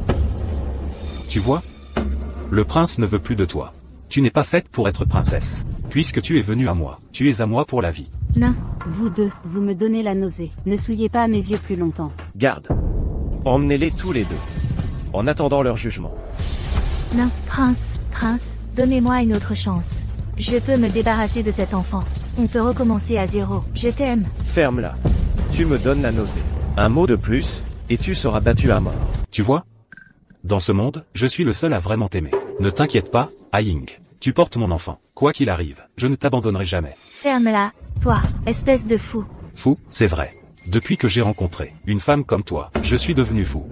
G: Tu vois? Le prince ne veut plus de toi. Tu n'es pas faite pour être princesse. Puisque tu es venue à moi, tu es à moi pour la vie.
C: Non.
F: Vous deux, vous me donnez la nausée. Ne souillez pas à mes yeux plus longtemps.
A: Garde. Emmenez-les tous les deux. En attendant leur jugement.
C: Non, prince, donnez-moi une autre chance. Je peux me débarrasser de cet enfant. On peut recommencer à zéro. Je t'aime.
A: Ferme-la. Tu me donnes la nausée. Un mot de plus, et tu seras battu à mort.
G: Tu vois? Dans ce monde, je suis le seul à vraiment t'aimer. Ne t'inquiète pas, Aing. Tu portes mon enfant. Quoi qu'il arrive, je ne t'abandonnerai jamais.
C: Ferme-la, toi, espèce de fou.
G: Fou, c'est vrai. Depuis que j'ai rencontré une femme comme toi, je suis devenu fou.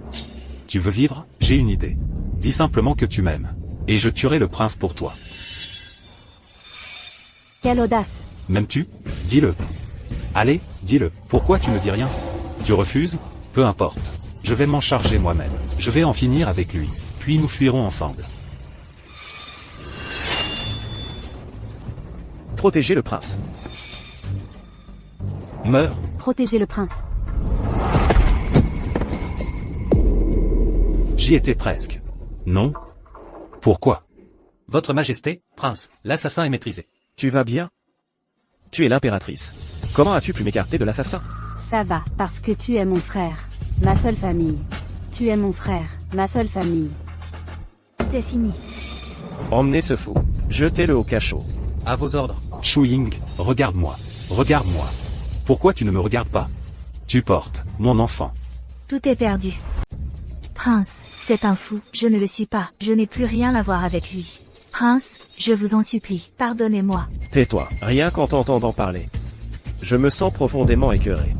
G: Tu veux vivre? J'ai une idée. Dis simplement que tu m'aimes. Et je tuerai le prince pour toi.
F: Quelle audace!
G: M'aimes-tu? Dis-le. Allez, dis-le. Pourquoi tu ne dis rien? Tu refuses? Peu importe. Je vais m'en charger moi-même. Je vais en finir avec lui. Puis nous fuirons ensemble.
A: Protégez le prince.
G: Meurs.
F: Protégez le prince.
G: J'y étais presque. Non? Pourquoi?
I: Votre Majesté, prince, l'assassin est maîtrisé.
A: Tu vas bien? Tu es l'impératrice. Comment as-tu pu m'écarter de l'assassin?
F: Ça va, parce que tu es mon frère. Ma seule famille. Tu es mon frère, ma seule famille.
C: C'est fini.
A: Emmenez ce fou. Jetez-le au cachot.
I: À vos ordres.
G: Chou-Ying, regarde-moi. Regarde-moi. Pourquoi tu ne me regardes pas? Tu portes mon enfant.
C: Tout est perdu. Prince, c'est un fou. Je ne le suis pas. Je n'ai plus rien à voir avec lui. Prince, je vous en supplie, pardonnez-moi.
A: Tais-toi, rien qu'en t'entendant parler. Je me sens profondément écœuré.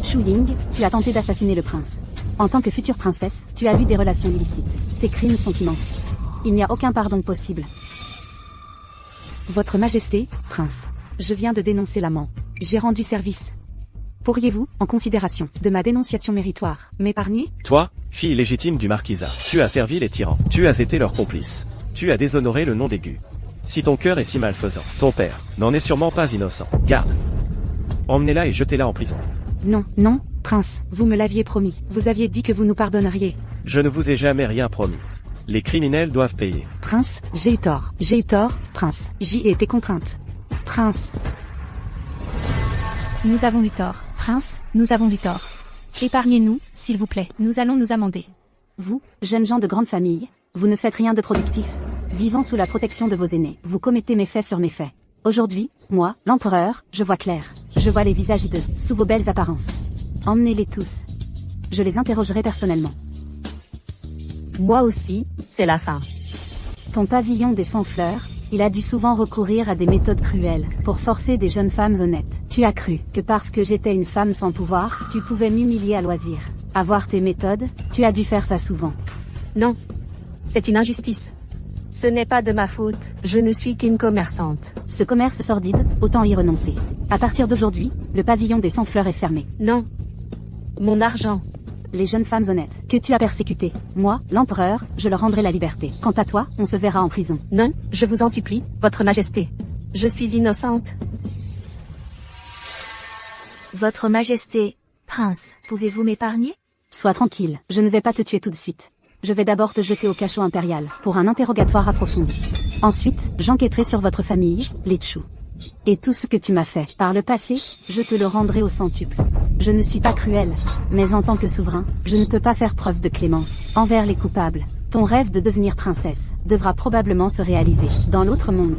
F: Chou-Ying, tu as tenté d'assassiner le prince. En tant que future princesse, tu as eu des relations illicites. Tes crimes sont immenses. Il n'y a aucun pardon possible. Votre Majesté, prince, je viens de dénoncer l'amant. J'ai rendu service. Pourriez-vous, en considération de ma dénonciation méritoire, m'épargner?
A: Toi, fille légitime du marquisat, tu as servi les tyrans, tu as été leur complice, tu as déshonoré le nom d'Aigu. Si ton cœur est si malfaisant, ton père n'en est sûrement pas innocent. Garde. Emmenez-la et jetez-la en prison.
F: Non, non, prince, vous me l'aviez promis. Vous aviez dit que vous nous pardonneriez.
A: Je ne vous ai jamais rien promis. Les criminels doivent payer.
F: Prince, j'ai eu tort. J'ai eu tort, prince. J'y ai été contrainte. Prince.
C: Nous avons eu tort. Prince, nous avons eu tort. Épargnez-nous, s'il vous plaît. Nous allons nous amender.
F: Vous, jeunes gens de grande famille, vous ne faites rien de productif. Vivant sous la protection de vos aînés, vous commettez méfaits sur méfaits. Aujourd'hui, moi, l'empereur, je vois clair. Je vois les visages hideux, sous vos belles apparences. Emmenez-les tous. Je les interrogerai personnellement.
D: Moi aussi, c'est la fin.
F: Ton pavillon des 100 fleurs, il a dû souvent recourir à des méthodes cruelles pour forcer des jeunes femmes honnêtes. Tu as cru que parce que j'étais une femme sans pouvoir, tu pouvais m'humilier à loisir. Avoir tes méthodes, tu as dû faire ça souvent.
D: Non. C'est une injustice. Ce n'est pas de ma faute, je ne suis qu'une commerçante.
F: Ce commerce sordide, autant y renoncer. À partir d'aujourd'hui, le pavillon des 100 fleurs est fermé.
D: Non. Mon argent.
F: Les jeunes femmes honnêtes que tu as persécutées. Moi, l'empereur, je leur rendrai la liberté. Quant à toi, on se verra en prison.
D: Non, je vous en supplie, votre majesté. Je suis innocente.
C: Votre majesté, prince, pouvez-vous m'épargner?
F: Sois tranquille, je ne vais pas te tuer tout de suite. Je vais d'abord te jeter au cachot impérial, pour un interrogatoire approfondi. Ensuite, j'enquêterai sur votre famille, les Tchou. Et tout ce que tu m'as fait par le passé, je te le rendrai au centuple. Je ne suis pas cruel, mais en tant que souverain, je ne peux pas faire preuve de clémence envers les coupables. Ton rêve de devenir princesse devra probablement se réaliser dans l'autre monde.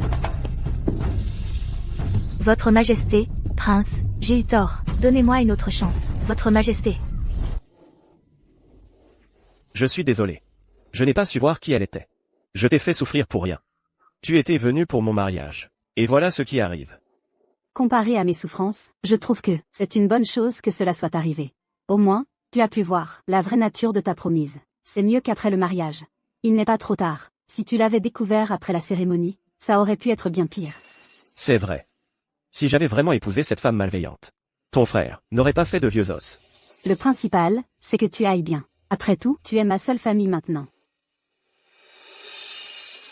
C: Votre majesté, prince, j'ai eu tort. Donnez-moi une autre chance. Votre majesté.
A: Je suis désolé. Je n'ai pas su voir qui elle était. Je t'ai fait souffrir pour rien. Tu étais venu pour mon mariage. Et voilà ce qui arrive.
F: Comparé à mes souffrances, je trouve que c'est une bonne chose que cela soit arrivé. Au moins, tu as pu voir la vraie nature de ta promise. C'est mieux qu'après le mariage. Il n'est pas trop tard. Si tu l'avais découvert après la cérémonie, ça aurait pu être bien pire.
A: C'est vrai. Si j'avais vraiment épousé cette femme malveillante, ton frère n'aurait pas fait de vieux os.
F: Le principal, c'est que tu ailles bien. Après tout, tu es ma seule famille maintenant.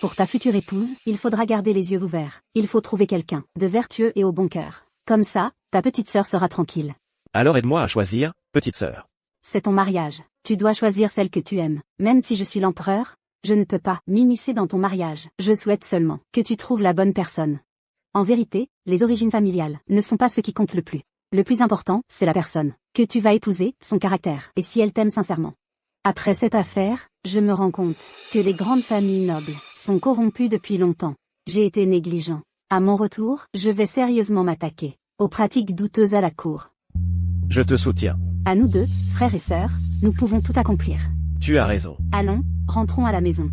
F: Pour ta future épouse, il faudra garder les yeux ouverts. Il faut trouver quelqu'un de vertueux et au bon cœur. Comme ça, ta petite sœur sera tranquille.
A: Alors aide-moi à choisir, petite sœur.
F: C'est ton mariage. Tu dois choisir celle que tu aimes. Même si je suis l'empereur, je ne peux pas m'immiscer dans ton mariage. Je souhaite seulement que tu trouves la bonne personne. En vérité, les origines familiales ne sont pas ce qui compte le plus. Le plus important, c'est la personne que tu vas épouser, son caractère, et si elle t'aime sincèrement. Après cette affaire, je me rends compte que les grandes familles nobles sont corrompues depuis longtemps. J'ai été négligent. À mon retour, je vais sérieusement m'attaquer aux pratiques douteuses à la cour.
A: Je te soutiens.
F: À nous deux, frères et sœurs, nous pouvons tout accomplir.
A: Tu as raison.
F: Allons, rentrons à la maison.